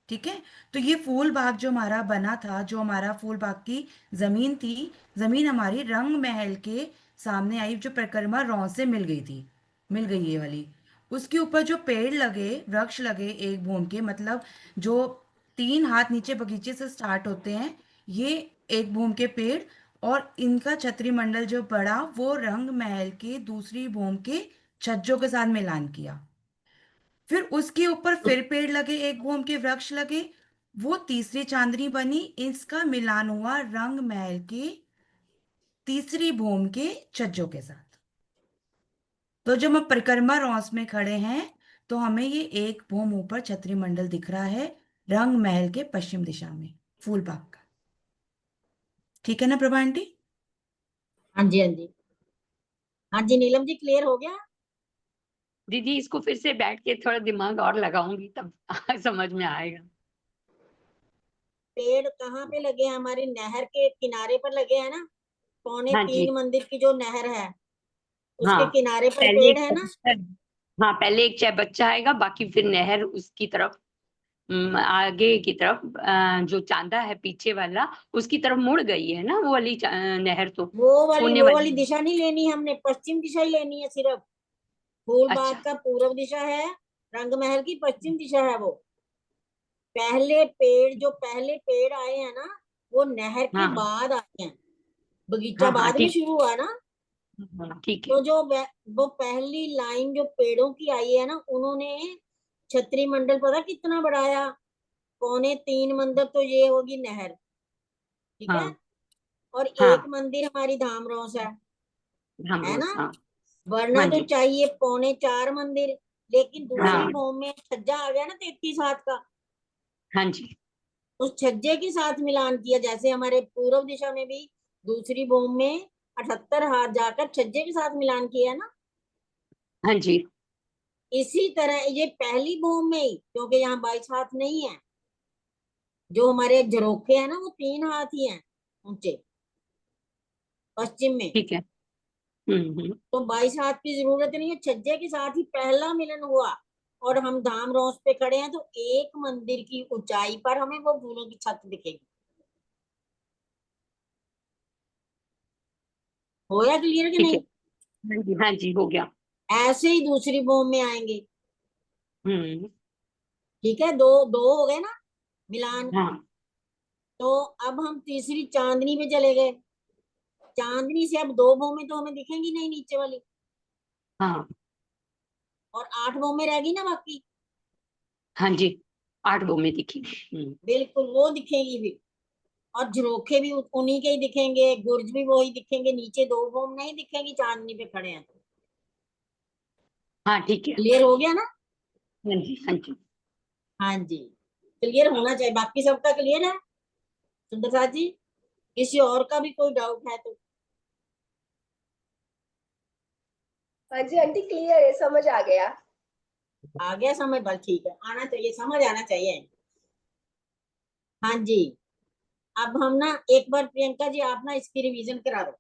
ठीक है। तो ये फूल बाग जो हमारा बना था, जो हमारा फूल बाग की जमीन थी, जमीन हमारी रंग महल के सामने आई, जो परिक्रमा रॉ से मिल गई थी, मिल गई ये वाली। उसके ऊपर जो पेड़ लगे, वृक्ष लगे एक भूम के, मतलब जो 3 हाथ नीचे बगीचे से स्टार्ट होते हैं, ये एक भूम के पेड़, और इनका छतरी मंडल जो बड़ा, वो रंग महल के दूसरी भूम के छज्जों के साथ मिलान किया। फिर उसके ऊपर फिर पेड़ लगे, एक भूम के वृक्ष लगे, वो तीसरी चांदनी बनी। इसका मिलान हुआ रंग महल के तीसरी भूम के छज्जों के साथ। तो जब हम परिक्रमा रॉस में खड़े हैं, तो हमें ये एक भूम ऊपर छतरी मंडल दिख रहा है, रंग महल के पश्चिम दिशा में, फूलबाग का। ठीक है ना प्रभा आंटी? हाँ जी, हाँ जी, हाँ जी, नीलम जी क्लियर हो गया। दीदी इसको फिर से बैठ के थोड़ा दिमाग और लगाऊंगी, तब समझ में आएगा। पेड़ कहाँ पे लगे हैं? हमारी नहर के किनारे पर लगे हैं ना, पौने हाँ जी। 3 मंदिर की जो नहर है उसके हाँ, किनारे पर पहले पेड़ एक है ना। हाँ, पहले एक चाय बच्चा आएगा, बाकी फिर नहर उसकी तरफ, आगे की तरफ, जो चांदा है पीछे वाला, उसकी तरफ मुड़ गई है ना वो वाली नहर तो, सोने वो वाली वाली। दिशा नहीं लेनी, हमने पश्चिम दिशा ही लेनी है सिर्फ। फूलबाग अच्छा। का पूर्व दिशा है, रंगमहल की पश्चिम दिशा है वो। पहले पेड़ आए हैं ना, वो नहर के हाँ बाद आए हैं, बगीचा हाँ हाँ, बाद में ठीक। शुरू हुआ ना। हाँ, ठीक है। तो वो पहली लाइन जो पेड़ों की आई है ना, उन्होंने छतरी मंडल पता कितना बढ़ाया, 3.25 मंदिर, तो ये होगी नहर, ठीक है। हाँ और एक हाँ, मंदिर हमारी धामरोस हम है रोज, ना। हाँ। वरना हाँ तो जी। चाहिए 3.25 मंदिर, लेकिन दूसरी हाँ भूमि में छज्जा आ गया ना 33 हाथ का, हाँ जी। उस छज्जे के साथ मिलान किया, जैसे हमारे पूर्व दिशा में भी दूसरी भूमि में 78 हाथ जाकर छज्जे के साथ मिलान किया ना। हाँ जी। इसी तरह ये पहली भूमि में ही, क्योंकि यहाँ 22 हाथ नहीं है, जो हमारे झरोखे हैं ना वो 3 हाथ ही हैं ऊंचे पश्चिम में, ठीक है। हम्म। तो 22 हाथ की जरूरत नहीं है। छज्जे के साथ ही पहला मिलन हुआ, और हम धाम रोस पे खड़े हैं, तो एक मंदिर की ऊंचाई पर हमें वो फूलों की छत दिखेगी। होया क्लियर कि ठीक है। नहीं? हाँ जी, हाँ जी, हो गया। ऐसे ही दूसरी भूमि में आएंगे, हम्म। ठीक है, दो दो हो गए ना मिलान। हाँ तो अब हम तीसरी चांदनी पे चले गए, चांदनी से अब 2 भूमि तो हमें दिखेंगी नहीं नीचे वाली, हाँ और 8 भौमें रहेगी ना बाकी। हाँ जी, 8 भौमें दिखेंगी। बिल्कुल वो दिखेगी भी। और झरोखे भी उन्हीं के ही दिखेंगे, गुर्ज भी वही दिखेंगे, नीचे 2 भौम नहीं दिखेगी चांदनी पे खड़े हैं तो। हाँ ठीक है। क्लियर हो गया ना? हाँ जी, हाँ जी। हाँ जी, क्लियर होना चाहिए। बाकी सबका क्लियर है सुंदर साथ जी? किसी और का भी कोई डाउट है तो? हाँ जी आंटी क्लियर है, समझ आ गया। आ गया समझ? बस ठीक है, आना चाहिए, समझ आना चाहिए। हाँ जी। अब हम ना एक बार प्रियंका जी आप ना इसकी रिवीजन करा दो,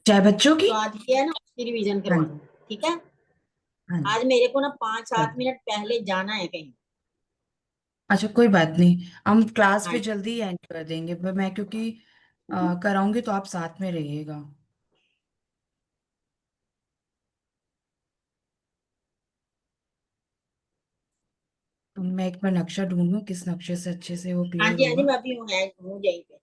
चाहे बच्चों की। जो आज किया है ना उसकी रिवीजन हाँ करवा जी, दो, ठीक है? हाँ जी। आज मेरे को ना 5-7 कर- मिनट पहले जाना है कहीं। अच्छा कोई बात नहीं, हम क्लास हाँ भी जल्दी एंड कर देंगे, पर मैं क्योंकि कराऊंगी तो आप साथ में रहिएगा। तो मैं एक बार नक्शा ढूंढूं किस नक्शे से अच्छे से वो हाँ क्लियर जी, हाँ जी, होगा। मैं अभी हूँ, है हूँ यहीं पे।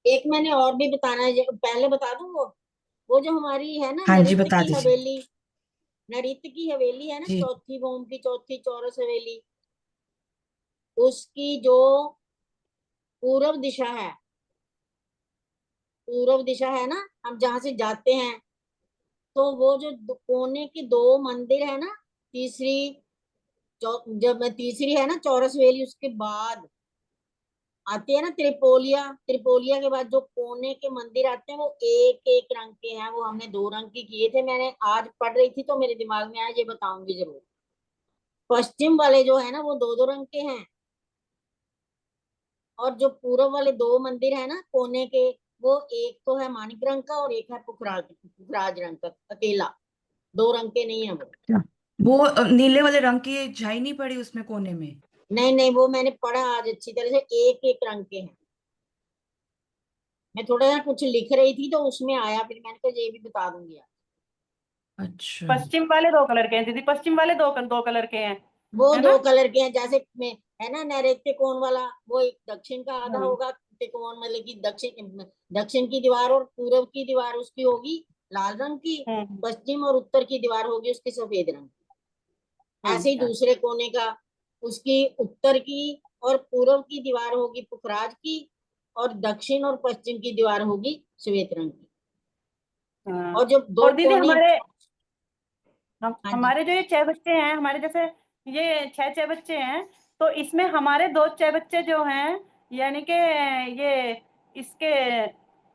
एक मैंने और भी बताना है, पहले बता दूं वो जो हमारी है ना हाँ जी नृत्य बता की दीजिए। हवेली, नृत्य की हवेली है ना, जी। चौथी भौम की चौथी चौरस हवेली, उसकी जो पूर्व दिशा है, पूर्व दिशा है ना, हम जहां से जाते हैं, तो वो जो कोने के 2 मंदिर है ना, तीसरी जब तीसरी है ना चौरस हवेली, उसके बाद आती है ना त्रिपोलिया, त्रिपोलिया के बाद जो कोने के मंदिर आते हैं वो एक एक रंग के हैं। वो हमने 2 रंग के किए थे, मैंने आज पढ़ रही थी तो मेरे दिमाग में आया, ये बताऊंगी जरूर। पश्चिम वाले जो है ना वो 2-2 रंग के हैं, और जो पूर्व वाले 2 मंदिर है ना कोने के, वो एक तो है माणिक रंग का और एक है पुखराज पुखराज रंग का, अकेला, 2 रंग के नहीं है वो। अच्छा, वो नीले वाले रंग की झाई नहीं पड़ी उसमें कोने में। नहीं नहीं, वो मैंने पढ़ा आज अच्छी तरह से, एक एक रंग के हैं। मैं थोड़ा सा कुछ लिख रही थी तो उसमें आया, फिर मैंने कहा ये भी बता दूंगी आप। अच्छा। पश्चिम वाले 2 कलर के हैं दीदी, पश्चिम वाले दो कलर के हैं, वो है 2 ना? कलर के हैं, जैसे में है ना नैऋत्य कोण वाला, वो एक दक्षिण का आधा हाँ। होगा त्रिकोण, मतलब कि दक्षिण की दीवार और पूर्व की दीवार उसकी होगी लाल रंग की, हम्म। पश्चिम और उत्तर की दीवार होगी उसकी सफेद रंग की। ऐसे ही अच्छा। दूसरे कोने का, उसकी उत्तर की और पूर्व की दीवार होगी पुखराज की, और दक्षिण और पश्चिम की दीवार होगी श्वेत रंग की। हाँ। और जो 2 और दीदी कोने, हाँ जी, हमारे जो ये 6 बच्चे हैं, हमारे जैसे ये 6 बच्चे हैं, तो इसमें हमारे 2 6 बच्चे जो हैं, यानी कि ये इसके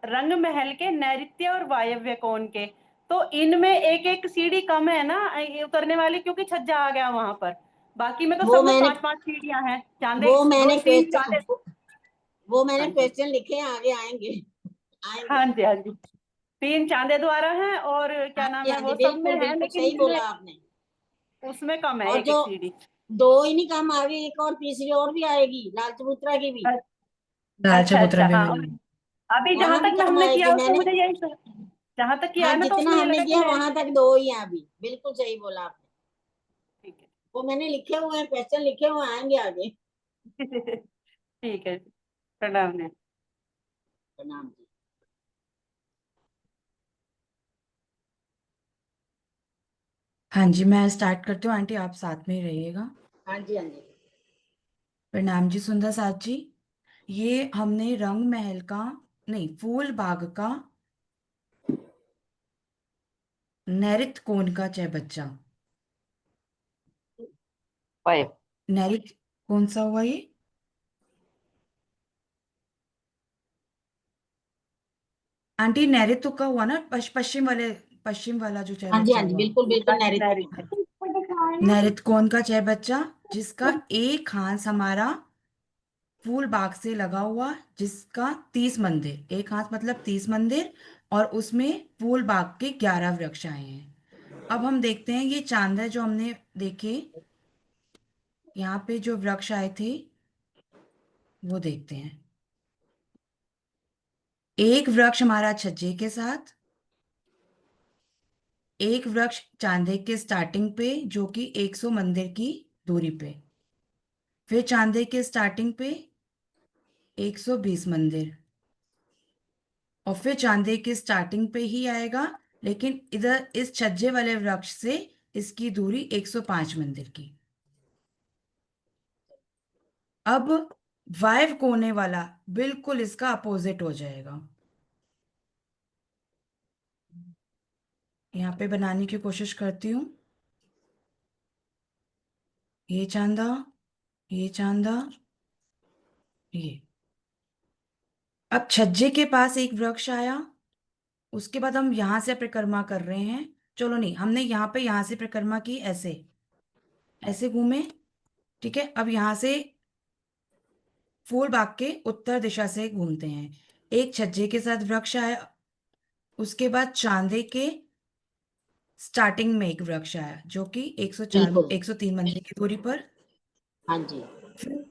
रंग महल के नैऋत्य और वायव्य कोण के, तो इनमें एक एक सीढ़ी कम है ना ये उतरने वाली, क्योंकि छज्जा आ गया वहां पर। बाकी में तो वो सब में मैंने 5 5 सीढ़ियां हैं, चांदे वो दो मैंने 3 चांदे। क्वेश्चन वो मैंने हाँ जी, क्वेश्चन लिखे हैं, आगे आएंगे आएंगे। हाँ जी, हाँ जी। 3 चांदे द्वारा हैं, और हाँ क्या नाम जी, है हाँ जी, वो सब में बिल्कुल है, बिल्कुल लेकिन सही बोला इनमें आपने। उसमें कम है और एक जो एक सीढ़ी। 2 ही नहीं काम, आगे एक और तीसरी और भी आएगी, लाल चबूतरा की भी। लाल अच्छा चबूतरा अच्छा, भी हाँ। और मिलेगी। अभी जहां वहां भी तक मैं काम हमने आएगी किया उसमें मैंने। मुझे यही जहां तक किया हाँ, है ना, तो जितना उसमें ये हमने लगा कि किया मेरे। वहां तक 2 ही हैं अभी, बिल्कुल सही बोला आपने। ठीक है। वो मैंने लिखे हुए हैं, क्वेश्चन लिखे हुए हैं, आएंगे आगे। ठीक है, प्रणाम ने। प्रणाम जी। हाँ जी मैं स्टार्ट करती हूँ, आंटी आप साथ में ही रहिएगा। हाँ जी, हाँ जी। प्रणाम जी सुंदर साथ जी। ये हमने रंग महल का, नहीं फूल बाग का नैऋत्य कोण का चौबच्चा। वायव्य। नैऋत्य कौन सा हुआ ये? आंटी नैऋत्य का हुआ ना, पश्चिम वाले, पश्चिम वाला जो हाँ जी, हाँ चौबच्चा जी, हुआ। बिल्कुल बिल्कुल हाँ जी, नैऋत्य मैरिज कोण। है। नैऋत्य कोण का चौबच्चा, जिसका एक हाथ हमारा फूल बाग से लगा हुआ, जिसका 30 मंदिर, एक हाथ मतलब 30 मंदिर, और उसमें फूल बाग के 11 वृक्ष आए हैं। अब हम देखते हैं ये चांद है जो हमने देखे, यहाँ पे जो वृक्ष आए थे वो देखते हैं। एक वृक्ष हमारा छज्जे के साथ, एक वृक्ष चांदे के स्टार्टिंग पे जो कि 100 मंदिर की दूरी पे, फिर चांदे के स्टार्टिंग पे 120 मंदिर, और फिर चांदे की स्टार्टिंग पे ही आएगा, लेकिन इधर इस छज्जे वाले वृक्ष से इसकी दूरी 105 मंदिर की। अब वायव कोने वाला बिल्कुल इसका अपोजिट हो जाएगा। यहाँ पे बनाने की कोशिश करती हूँ। ये चांदा, ये चांदा, ये। अब छज्जे के पास एक वृक्ष आया, उसके बाद हम यहां से परिक्रमा कर रहे हैं। चलो नहीं, हमने यहाँ पे यहां से परिक्रमा की, ऐसे ऐसे घूमे, ठीक है। अब यहां से फूल बाग के उत्तर दिशा से घूमते हैं। एक छज्जे के साथ वृक्ष आया, उसके बाद चांदे के स्टार्टिंग में एक वृक्ष आया जो कि 104 बिल्कुल। 103 मंदिर की दूरी पर। हाँ जी। फिर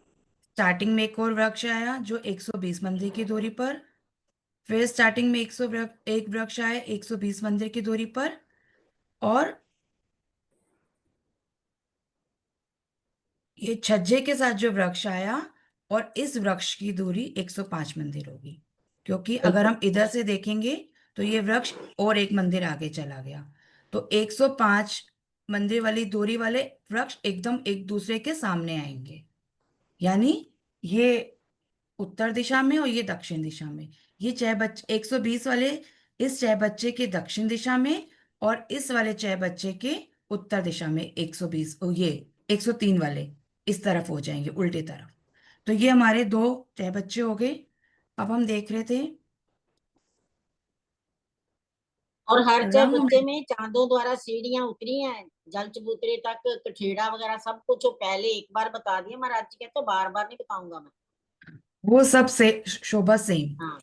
स्टार्टिंग में एक और वृक्ष आया जो 120 मंदिर की दूरी पर। फिर स्टार्टिंग में एक वृक्ष आया 120 मंदिर की दूरी पर। और ये छज्जे के साथ जो वृक्ष आया, और इस वृक्ष की दूरी 105 मंदिर होगी, क्योंकि अगर हम इधर से देखेंगे तो ये वृक्ष और एक मंदिर आगे चला गया। तो 105 मंदिर वाली दूरी वाले वृक्ष एकदम एक दूसरे के सामने आएंगे, यानी ये उत्तर दिशा में और ये दक्षिण दिशा में। ये चाय बच्चे 120 वाले इस चाय बच्चे के दक्षिण दिशा में, और इस वाले चाय बच्चे के उत्तर दिशा में 120, ये 103 वाले इस तरफ हो जाएंगे, उल्टी तरफ। तो ये हमारे दो चाय बच्चे हो गए। अब हम देख रहे थे और हर चाय रंग बच्चे में। में चांदों द्वारा सीढ़ियां उतरी हैं जल चबूतरे तक, कठेड़ा वगैरह सब कुछ वो पहले एक बार बता दिया महाराज जी, कहते बार बार नहीं बताऊंगा मैं। वो सब से शोभा सेम। हाँ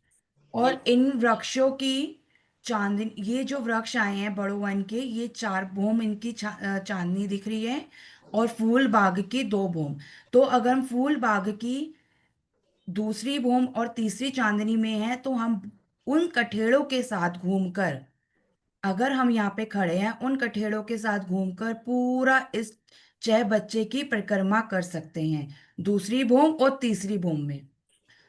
और बिल्कुल। इन वृक्षों की चांदनी, ये जो वृक्ष आए हैं बड़ो वन के, ये 4 भूम इनकी चांदनी दिख रही है, और फूल बाग की 2 भूम। तो अगर हम फूल बाग की दूसरी भूम और तीसरी चांदनी में है, तो हम उन कठेड़ों के साथ घूमकर, अगर हम यहाँ पे खड़े हैं, उन कठेड़ों के साथ घूमकर पूरा इस 6 बच्चे की परिक्रमा कर सकते हैं, दूसरी भूम और तीसरी भूम में।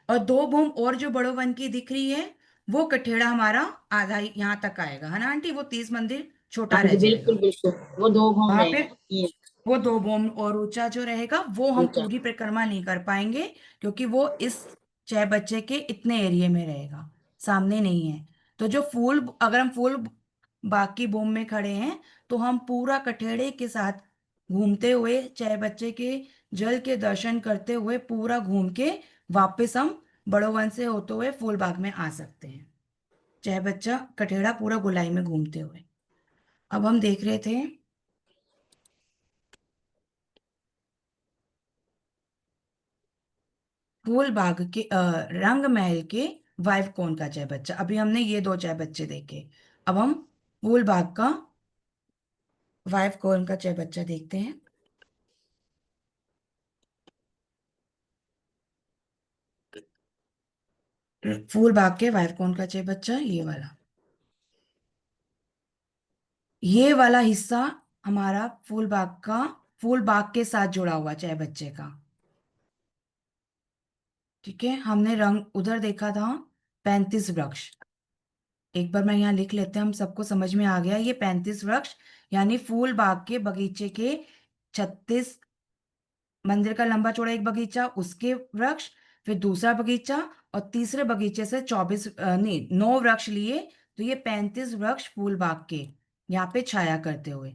और 2 भूम और जो बड़ो वन की दिख रही है, वो कठेड़ा हमारा आधा ही यहाँ तक आएगा, है ना आंटी? वो 30 मंदिर छोटा हाँ रह जी बिल्कुल जाएगा बिल्कुल, वो 2 घूम वहां पे। रहेगा ये वो 2 भूम और ऊंचा जो रहेगा, वो हम ऊंचा। पूरी परिक्रमा नहीं कर पाएंगे, क्योंकि वो इस 6 बच्चे के इतने एरिया में रहेगा, सामने नहीं है। तो जो फूल, अगर हम फूल बाकी भूम में खड़े हैं, तो हम पूरा कठेड़े के साथ घूमते हुए 6 बच्चे के जल के दर्शन करते हुए पूरा घूम के वापस हम बड़ो वन से होते हुए फूल बाग में आ सकते हैं, 6 बच्चा कठेड़ा पूरा गोलाई में घूमते हुए। अब हम देख रहे थे फूल बाग के रंग महल के वाइव कोन का चाय बच्चा। अभी हमने ये 2 चाय बच्चे देखे, अब हम फूल बाग का वाइव कोन का चाय बच्चा देखते हैं। फूल बाग के वाइव कोन का चाय बच्चा ये वाला, ये वाला हिस्सा हमारा फूल बाग के साथ जुड़ा हुआ चाय बच्चे का, ठीक है। हमने रंग उधर देखा था 35 वृक्ष। एक बार मैं यहाँ लिख लेते हैं, हम सबको समझ में आ गया। ये 35 वृक्ष यानी फूल बाग के बगीचे के 36 मंदिर का लंबा चौड़ा एक बगीचा, उसके वृक्ष, फिर दूसरा बगीचा, और तीसरे बगीचे से 24 नहीं 9 वृक्ष लिए, तो ये 35 वृक्ष फूल बाग के यहाँ पे छाया करते हुए।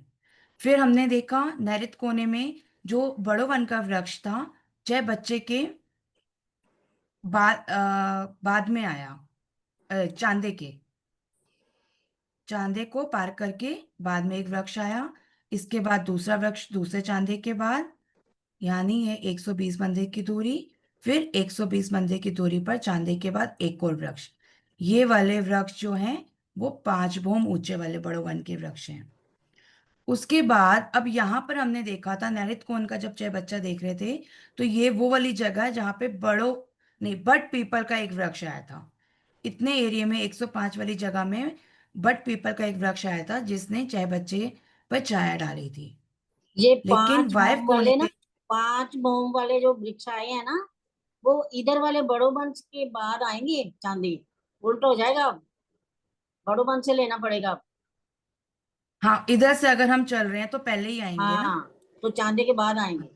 फिर हमने देखा नैऋत्य कोने में जो बड़ो वन का वृक्ष था, 6 बच्चे के बाद में आया, चांदे को पार करके बाद में एक वृक्ष आया, इसके बाद दूसरा वृक्ष दूसरे चांदे के बाद, यानी ये 120 मंदिर की दूरी, फिर 120 मंदिर की दूरी पर चांदे के बाद एक और वृक्ष। ये वाले वृक्ष जो हैं वो 5 भूम ऊंचे वाले बड़ो वन के वृक्ष हैं। उसके बाद अब यहाँ पर हमने देखा था नैऋत्य कोण का, जब चाय बच्चा देख रहे थे, तो ये वो वाली जगह है जहाँ पे बट पीपल का एक वृक्ष आया था। इतने एरिया में 105 वाली जगह में बट पीपल का एक वृक्ष आया था, जिसने चाय बच्चे पर छाया डाली थी। ये लेकिन 5 वाइव भौम कोने वाले ना, के 5 भौम वाले जो वृक्ष आए हैं ना, वो इधर वाले बड़ो वंश के बाद आएंगे चांदी, उल्टा हो जाएगा, बड़ो वंश से लेना पड़ेगा। हाँ, इधर से अगर हम चल रहे हैं तो पहले ही आएंगे ना। हाँ, तो चांदी के बाद आएंगे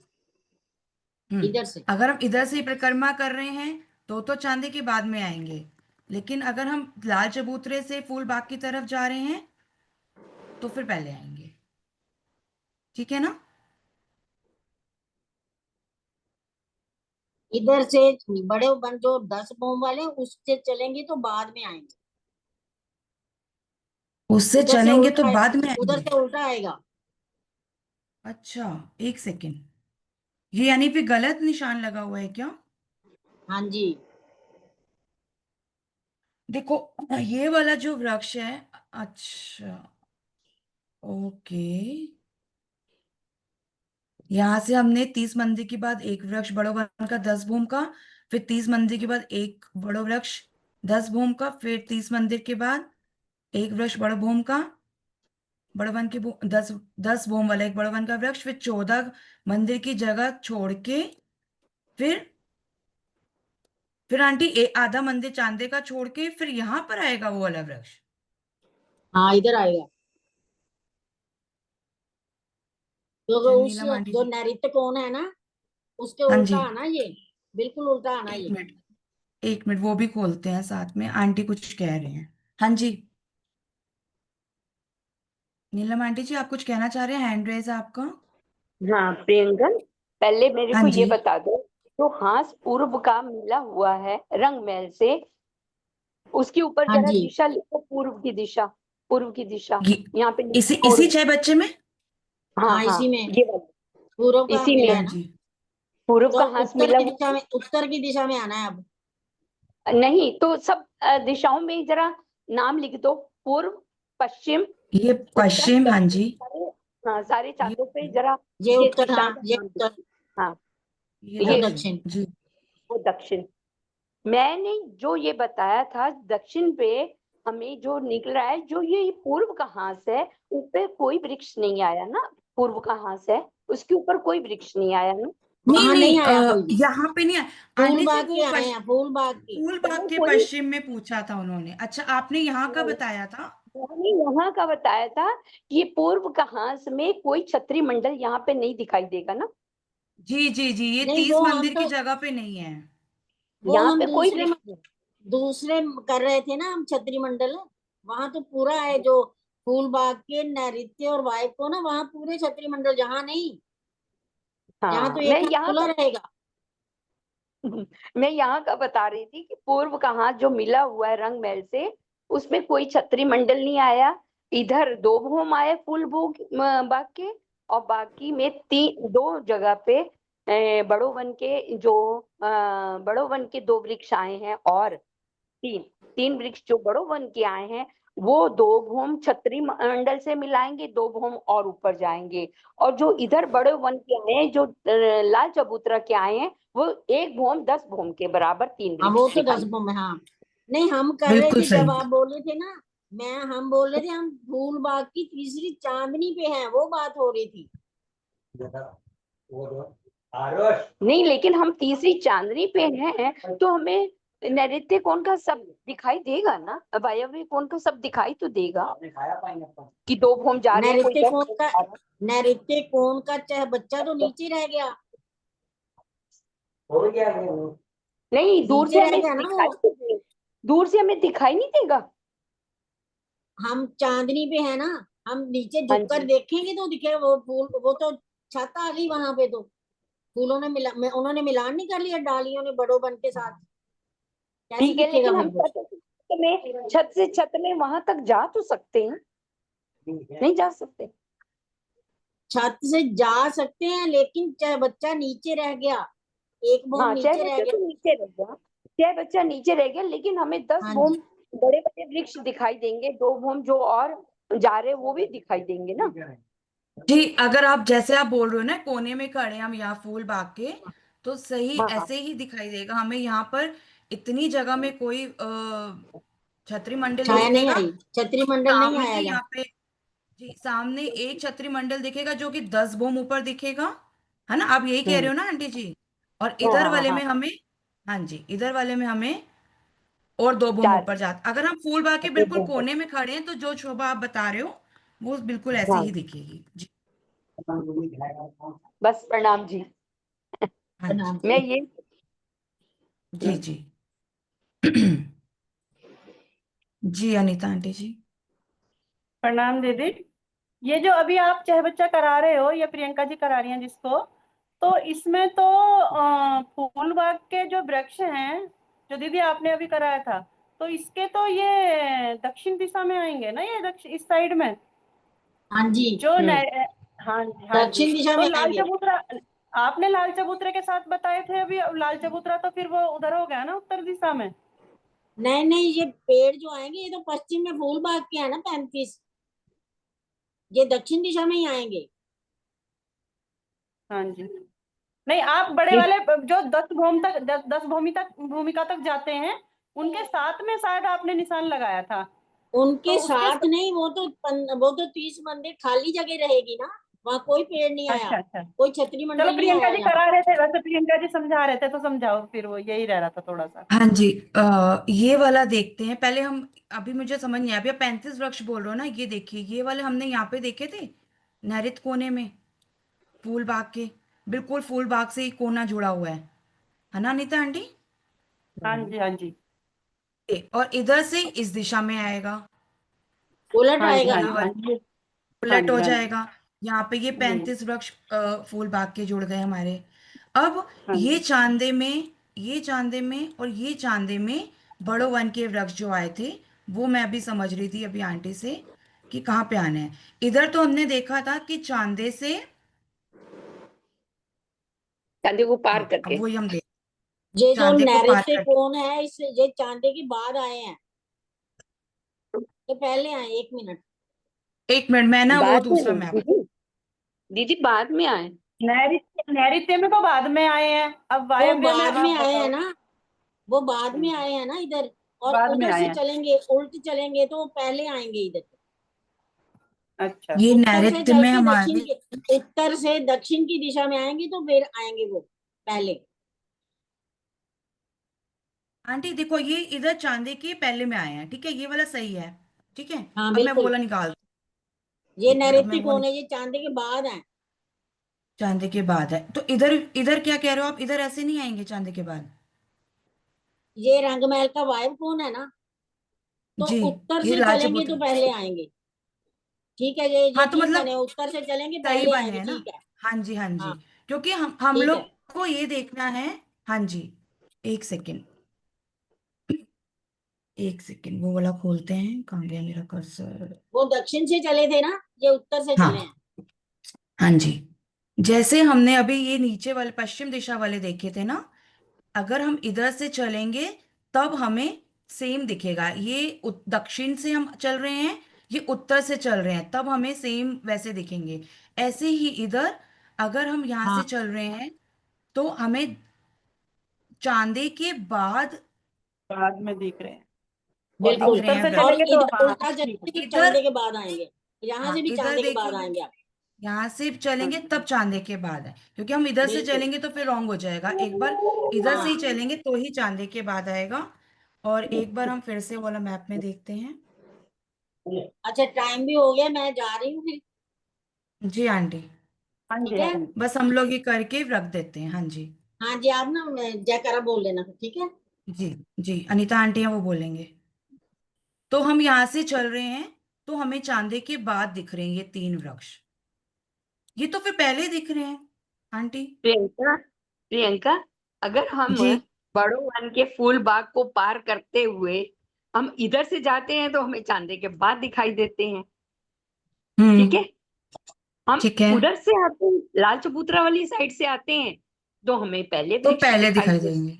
इधर से। अगर हम इधर से ही परिक्रमा कर रहे हैं तो चांदी के बाद में आएंगे, लेकिन अगर हम लाल चबूतरे से फूल बाग की तरफ जा रहे हैं तो फिर पहले आएंगे। ठीक है ना। इधर से बड़े वन जो 10 बोम वाले हैं उससे चलेंगे तो बाद में आएंगे। उससे उधर से चलेंगे तो उल्टा, बाद में उधर आएंगे। से उल्टा आएगा। अच्छा, एक सेकेंड, ये यानी फिर गलत निशान लगा हुआ है क्या? हाँ जी। देखो, ये वाला जो वृक्ष है, अच्छा, ओके, यहाँ से हमने 30 मंदिर के बाद एक वृक्ष बड़ो वन का 10 भूम का, फिर 30 मंदिर के बाद एक बड़ो वृक्ष 10 भूम का, फिर 30 मंदिर के बाद एक वृक्ष बड़ो भूम का, बड़ो वन के 10 भूम वाला एक बड़ो वन का वृक्ष, फिर 14 मंदिर की जगह छोड़ के फिर आंटी आधा मंदिर चांदे का छोड़ के फिर यहाँ पर आएगा वो वाला वृक्ष। हाँ, इधर आएगा, क्योंकि अच्छा, उस नीलम आंटी जो जी। नैऋत्य कोण है ना उसके हाँ उल्टा जी, आना, ये बिल्कुल उल्टा आना एक ये। मिनट, एक मिनट, वो भी खोलते हैं साथ में, आंटी कुछ कह रहे हैं। हाँ जी, नीलम आंटी जी, आप कुछ कहना चाह रहे हैं, हैंड रेज है आपका। हाँ प्रियंकन, पहले मेरे हाँ को जी, ये बता दो, जो हांस पूर्व का मिला हुआ है रंग महल से, उसके ऊपर हाँ जरा जी, दिशा लिखो, पूर्व की दिशा, पूर्व की दिशा ये यहाँ पे इसी लिखो। और इसी 6 बच्चे में। हाँ हाँ, हाँ, इसी में ये वाला, पूर्व का इसी मिला में हाँ है ना। जी, पूर्व तो का हांस उत्तर मिला की हुआ दिशा में, उत्तर की दिशा में आना है अब। है। नहीं तो सब दिशाओं में जरा नाम लिख दो, पूर्व, पश्चिम, ये उत्तर, पश्चिम, हाँ दक्षिण, जी, सारे, हाँ सारे ये चांदों पे जरा ये ये उत्तर, दिशाओं हाँ का ये नाम उत्तर, लिखो। हाँ, ये वो ये दक्षिण दक्षिण। जी। वो दक्षिण। मैंने जो ये बताया था दक्षिण पे हमें जो निकल रहा है, जो ये पूर्व का हांस है, उस पे कोई वृक्ष नहीं आया ना। पूर्व का हांस है, उसके ऊपर कोई वृक्ष नहीं आया ना। नहीं वहां नहीं, नहीं आया कोई भी। यहाँ पे नहीं आया। फूल आंटी जी, बाग वो के आए हैं, फूल बाग के। फूल बाग वो के कोई, पश्चिम में पूछा था उन्होंने। अच्छा, आपने यहाँ का बताया था। मैंने यहाँ का बताया था कि ये पूर्व का हांस में कोई छतरी मंडल यहाँ पे नहीं दिखाई देगा ना। जी जी जी, ये नहीं, 30 वो हम मंदिर की तो, जगह पे नहीं है। वो यहाँ हम पे कोई दूसरे वृक्ष नहीं। दूसरे कर रहे थे ना हम, छतरी मंडल। वहां तो पूरा है जो फूल बाग के नैऋत्य और वायु को ना, वहां पूरे छतरी मंडल, जहाँ नहीं, यहाँ तो हाँ, एक हाथ खुला रहेगा। मैं यहाँ का बता रही थी कि पूर्व का हाथ जो मिला हुआ है रंग महल से, उसमें कोई छतरी मंडल नहीं आया। इधर दो भूम आए फूल बाग के, और बाकी में दो जगह पे बड़ो वन के जो बड़ो वन के दो वृक्ष आए हैं, और तीन तीन वृक्ष जो बड़ो वन के आए हैं, वो दो भूम छतरी मंडल से मिलाएंगे, दो भूम और ऊपर जाएंगे। और जो इधर बड़े वन के आए हैं, जो लाल चबूतरा के आए हैं, वो एक भूम 10 भूम के बराबर तीन हाँ, वृक्ष वो तो दिखाई। 10 में, हाँ। नहीं, हम कर रहे बिल्कुल थे सही। जब आप बोले थे ना, हम बोल रहे थे हम फूल बाग की तीसरी चांदनी पे हैं, वो बात हो रही थी। नहीं, लेकिन हम तीसरी चांदनी पे हैं तो हमें नैऋत्य कोण का सब दिखाई देगा ना, वायव्य कोण का सब दिखाई तो देगा कि दो भूम जा रहे हैं, कोई नैऋत्य 10 कोण भूम का, जा रहा नैऋत्य कोण का चाहे बच्चा तो नीचे रह गया, है। नहीं, दूर नीचे से रह हमें गया ना दिखाई वो। तो दूर से हमें दिखाई नहीं देगा। हम चांदनी पे है ना, हम नीचे हाँ झुककर जी, देखेंगे तो दिखेगा वो फूल, वो तो छत आ गई वहां पे, तो फूलों ने उन्होंने मिलान नहीं कर लिया डालियों ने बड़ो बन के साथ, कैसे ठीक है, दिखेगा लेकिन फिर हम वो। छत से छत में वहां तक जा तो सकते हैं, नहीं जा सकते। छत से जा सकते हैं, लेकिन चाहे बच्चा नीचे रह गया, एक बोम हाँ, चाहे नीचे रह बच्चा गया। तो नीचे रह गया, चाहे बच्चा नीचे रह गया, लेकिन हमें 10 हाँ भूम जी, बड़े बड़े वृक्ष दिखाई देंगे, दो भूम जो और जा रहे हैं वो भी दिखाई देंगे ना। जी, अगर आप जैसे आप बोल रहे हो ना, कोने में खड़े हैं हम यहाँ फूल बाग के, तो सही हाँ हाँ, ऐसे ही दिखाई देगा हमें। यहाँ पर इतनी जगह में कोई छतरी मंडल नहीं छाया नहीं दिखेगा। आई, छतरी मंडल नहीं सामने आया यहाँ। यहाँ पे, जी, सामने एक छतरी मंडल दिखेगा जो कि 10 भूम ऊपर दिखेगा, है ना? आप यही कह रहे हम्म, हो ना आंटी जी? और हाँ इधर हाँ वाले हाँ, में हमें हाँ जी, इधर वाले में हमें और 2 बूम चार। ऊपर जाता। अगर हम फूल बाग के दो बिल्कुल बूम। कोने में खड़े हैं तो जो शोभा आप बता रहे हो वो बिल्कुल ऐसे हाँ। ही दिखेगी जी। बस प्रणाम जी। हाँ प्रणाम जी मैं जी। ये जी जी। जी अनीता आंटी जी। प्रणाम दीदी। ये जो अभी आप चह बच्चा करा रहे हो, ये प्रियंका जी करा रही हैं जिसको, तो इसमें तो फूल बाग के जो वृक्ष हैं, जो दीदी आपने अभी कराया था, तो इसके तो ये दक्षिण दिशा में आएंगे ना, ये दक्षिण इस साइड में हाँ जी, जो हाँ जी, हाँ जी। दक्षिण दिशा तो में लाल आएंगे। चबूतरा, आपने लाल चबूतरे के साथ बताए थे अभी, अब लाल चबूतरा तो फिर वो उधर हो गया ना, उत्तर दिशा में। नहीं नहीं, ये पेड़ जो आएंगे ये तो पश्चिम में फूल बाग के है ना 35, ये दक्षिण दिशा में ही आएंगे। हाँ जी। नहीं, आप बड़े ये वाले जो 10 भूमिका तक जाते हैं, उनके साथ में शायद आपने निशान लगाया था, तो उनके उसके साथ नहीं, वो तो 30 मंदिर खाली जगह रहेगी ना, वहां कोई पेड़ नहीं आया, अच्छा अच्छा। कोई छतरी चलो, मंडल नहीं प्रियंका आया जी यहाँ। करा रहे थे, वैसे प्रियंका जी समझा रहे थे तो समझाओ, फिर वो यही रह रहा था थोड़ा सा। हाँ जी, ये वाला देखते हैं पहले हम। अभी मुझे समझ नहीं आया, अभी आप 35 वृक्ष बोल रहे हो ना, ये देखिए ये वाले हमने यहाँ पे देखे थे नैऋत्य कोने में, फूल बाग के बिल्कुल फूल बाग से ही कोना जुड़ा हुआ है ना अनीता आंटी? हाँ जी, हाँ जी, और इधर से इस दिशा में आएगा, उलट हाँ जी, आएगा हाँ ये ना। जी, हाँ वाला जी, हाँ उलट जी, हो हाँ जी, जाएगा। यहाँ पे ये जी, 35 वृक्ष फूल बाग के जुड़ गए हमारे। अब हाँ ये जी। चांदे में, ये चांदे में और ये चांदे में बड़ो वन के वृक्ष जो आए थे, वो मैं अभी समझ रही थी अभी आंटी से कि कहाँ पे आने हैं। इधर तो हमने देखा था कि चांदे से, चांदी को पार हाँ अब करके। वही हम देख, ये जो चांदे को पार नैऋत्य करके। कोण है, इस ये चांदे के बाद आए हैं, तो पहले आए। 1 मिनट। 1 मिनट, मैं ना वो बाद में दूसरा मैप, दीदी, दीदी बाद में आए। नैऋत्य में तो बाद में आए हैं, अब वो वायव्य में बाद में आप आए हैं बताओ। ना, वो बाद में हम्म, आए हैं ना इधर। और बाद में उधर आए से हैं। चलेंगे, उल्ट चलेंगे तो वो पहले आएंगे इधर। अच्छा। ये उत्तर से नैऋत्य चल में के दक्षिण हमारे। की, उत्तर से दक्षिण की दिशा में आएंगे तो फिर आएंगे वो पहले। आंटी देखो ये इधर चांदे के पहले में आए हैं, ठीक है, ये वाला सही है, ठीक है। हाँ अब मैं वो बिल्कुल, वाला निकाल, ये 1 मिनट, अब मैं नैऋत्य वो कोण है, ये चांदे के बाद है। चांदे के बाद है तो इधर, इधर क्या कह रहे हो आप, इधर ऐसे नहीं आएंगे चांदे के बाद? ये रंगमहल का वायु कोण है ना, तो जी, उत्तर ये से लाल चलेंगे तो चबूतरा। पहले आएंगे। ठीक है, ये हाँ तो ठीक मतलब बने, उत्तर से चलेंगे सही पहले बने आएंगे, हैं ना। ठीक है। हाँ जी हाँ जी, हाँ क्योंकि हम ठीक लोग है। को ये देखना है। हाँ जी, 1 सेकेंड, 1 सेकेंड, वो वाला खोलते हैं, कहाँ गया मेरा कर्सर? वो दक्षिण से चले थे ना, ये उत्तर से चले हाँ हैं। हाँ जी, जैसे हमने अभी ये नीचे वाले पश्चिम दिशा वाले देखे थे ना, अगर हम इधर से चलेंगे तब हमें सेम दिखेगा। ये दक्षिण से हम चल रहे हैं, ये उत्तर से चल रहे हैं, तब हमें सेम वैसे दिखेंगे। ऐसे ही इधर अगर हम यहाँ से हाँ चल रहे हैं तो हमें चांदे के बाद बाद में दिख रहे हैं, और दिख बिल्कुल। रहे उत्तर हैं से और वृक्ष। चलेंगे तो इधर हाँ उल्टा ठीक है। चलेंगे तो इधर, चांदे के बाद आएंगे, यहाँ से हाँ भी इधर चांदे के बाद देखोगे, आएंगे आप। यहाँ से चलेंगे हाँ तब चांदे के बाद है, क्योंकि हम इधर से बिल्कुल। चलेंगे तो फिर रॉन्ग हो जाएगा। एक बार इधर से ही हाँ चलेंगे तो ही चांदे के बाद आएगा। और एक बार हम फिर से वाला मैप में देखते हैं। अच्छा, टाइम भी हो गया, मैं जा रही हूँ फिर। जी आंटी, हाँ ठीक जी, है। हाँ जी। बस हम लोग ये करके रख देते हैं। हाँ जी। हाँ जी, आप ना जयकारा बोल लेना फिर, ठीक है। जी जी, अनीता आंटी हैं वो बोलेंगे। तो हम यहाँ से चल रहे हैं तो हमें चांदे के बाद दिख रहे हैं ये 3 वृक्ष। ये तो फिर पहले दिख रहे हैं आंटी। प्रियंका, प्रियंका, अगर हम जी। बड़ो वन के फूल बाग को पार करते हुए हम इधर से जाते हैं तो हमें चांदे के बाद दिखाई देते हैं। ठीक हम्म। है। हम ठीक है, उधर से आते हैं, लाल चबूतरा वाली साइड से आते हैं तो हमें पहले तो वृक्ष पहले दिखाई दिखाई देंगे।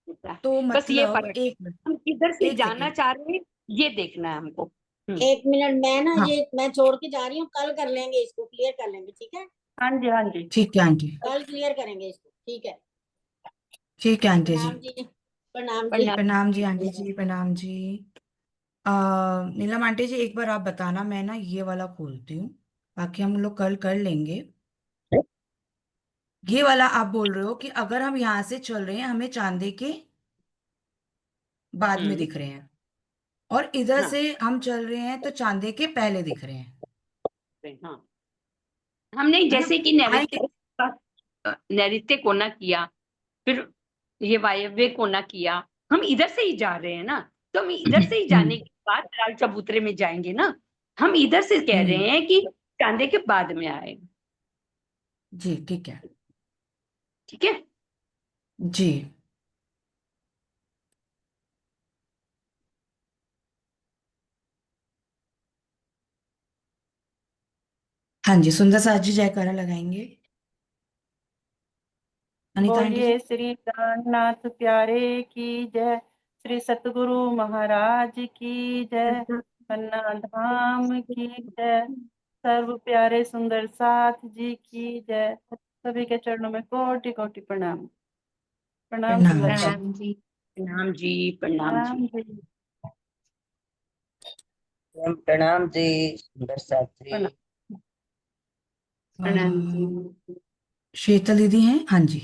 देता है। तो बस ये मतलब फर्क है, एक मिनट, हम किधर से एक जाना सेकेंड। चाह रहे हैं ये देखना है हमको। 1 मिनट, मैं ना हाँ ये मैं छोड़ के जा रही हूँ, कल कर लेंगे इसको, क्लियर कर लेंगे, ठीक है। हाँ जी, हाँ जी। ठीक है आंटी। कल क्लियर करेंगे इसको, ठीक है। ठीक है आंटी जी। प्रणाम जी। प्रणाम जी। प्रणाम। प्रणाम जी आंटी जी, प्रणाम जी। आ, नीलम आंटी जी एक बार आप बताना, मैं ना ये वाला खोलती हूँ, बाकी हम लोग कल कर लेंगे। ये वाला आप बोल रहे हो कि अगर हम यहाँ से चल रहे हैं हमें चांदे के बाद में दिख रहे हैं, और इधर हाँ से हम चल रहे हैं तो चांदे के पहले दिख रहे हैं, हाँ। हमने है ना? जैसे कि आएंगे। नैऋत्य कोना किया, फिर ये वायव्य कोना किया, हम इधर से ही जा रहे हैं ना, तो हम इधर से ही जाने के बाद लाल चबूतरे में जाएंगे ना। हम इधर से कह रहे हैं कि चांदे के बाद में आए। जी ठीक है। ठीक है। जी हाँ जी, सुंदर साथ जी जयकारा लगाएंगे। अनीता आंटी जी। बोलिए श्री गणनाथ प्यारे की जय, श्री सतगुरु महाराज की जय, पन्ना धाम की जय, सर्व प्यारे सुंदर साथ जी की जय। सभी के चरणों में कोटि कोटि प्रणाम। प्रणाम प्रणाम सुंदर जी। साथ। प्रणाम जी, प्रणाम जी, प्रणाम जी। प्रणाम जी। प्रणाम जी, सुंदर साथ जी। प्रणाम। प्रणाम जी। शीतल दीदी हैं? हाँ जी।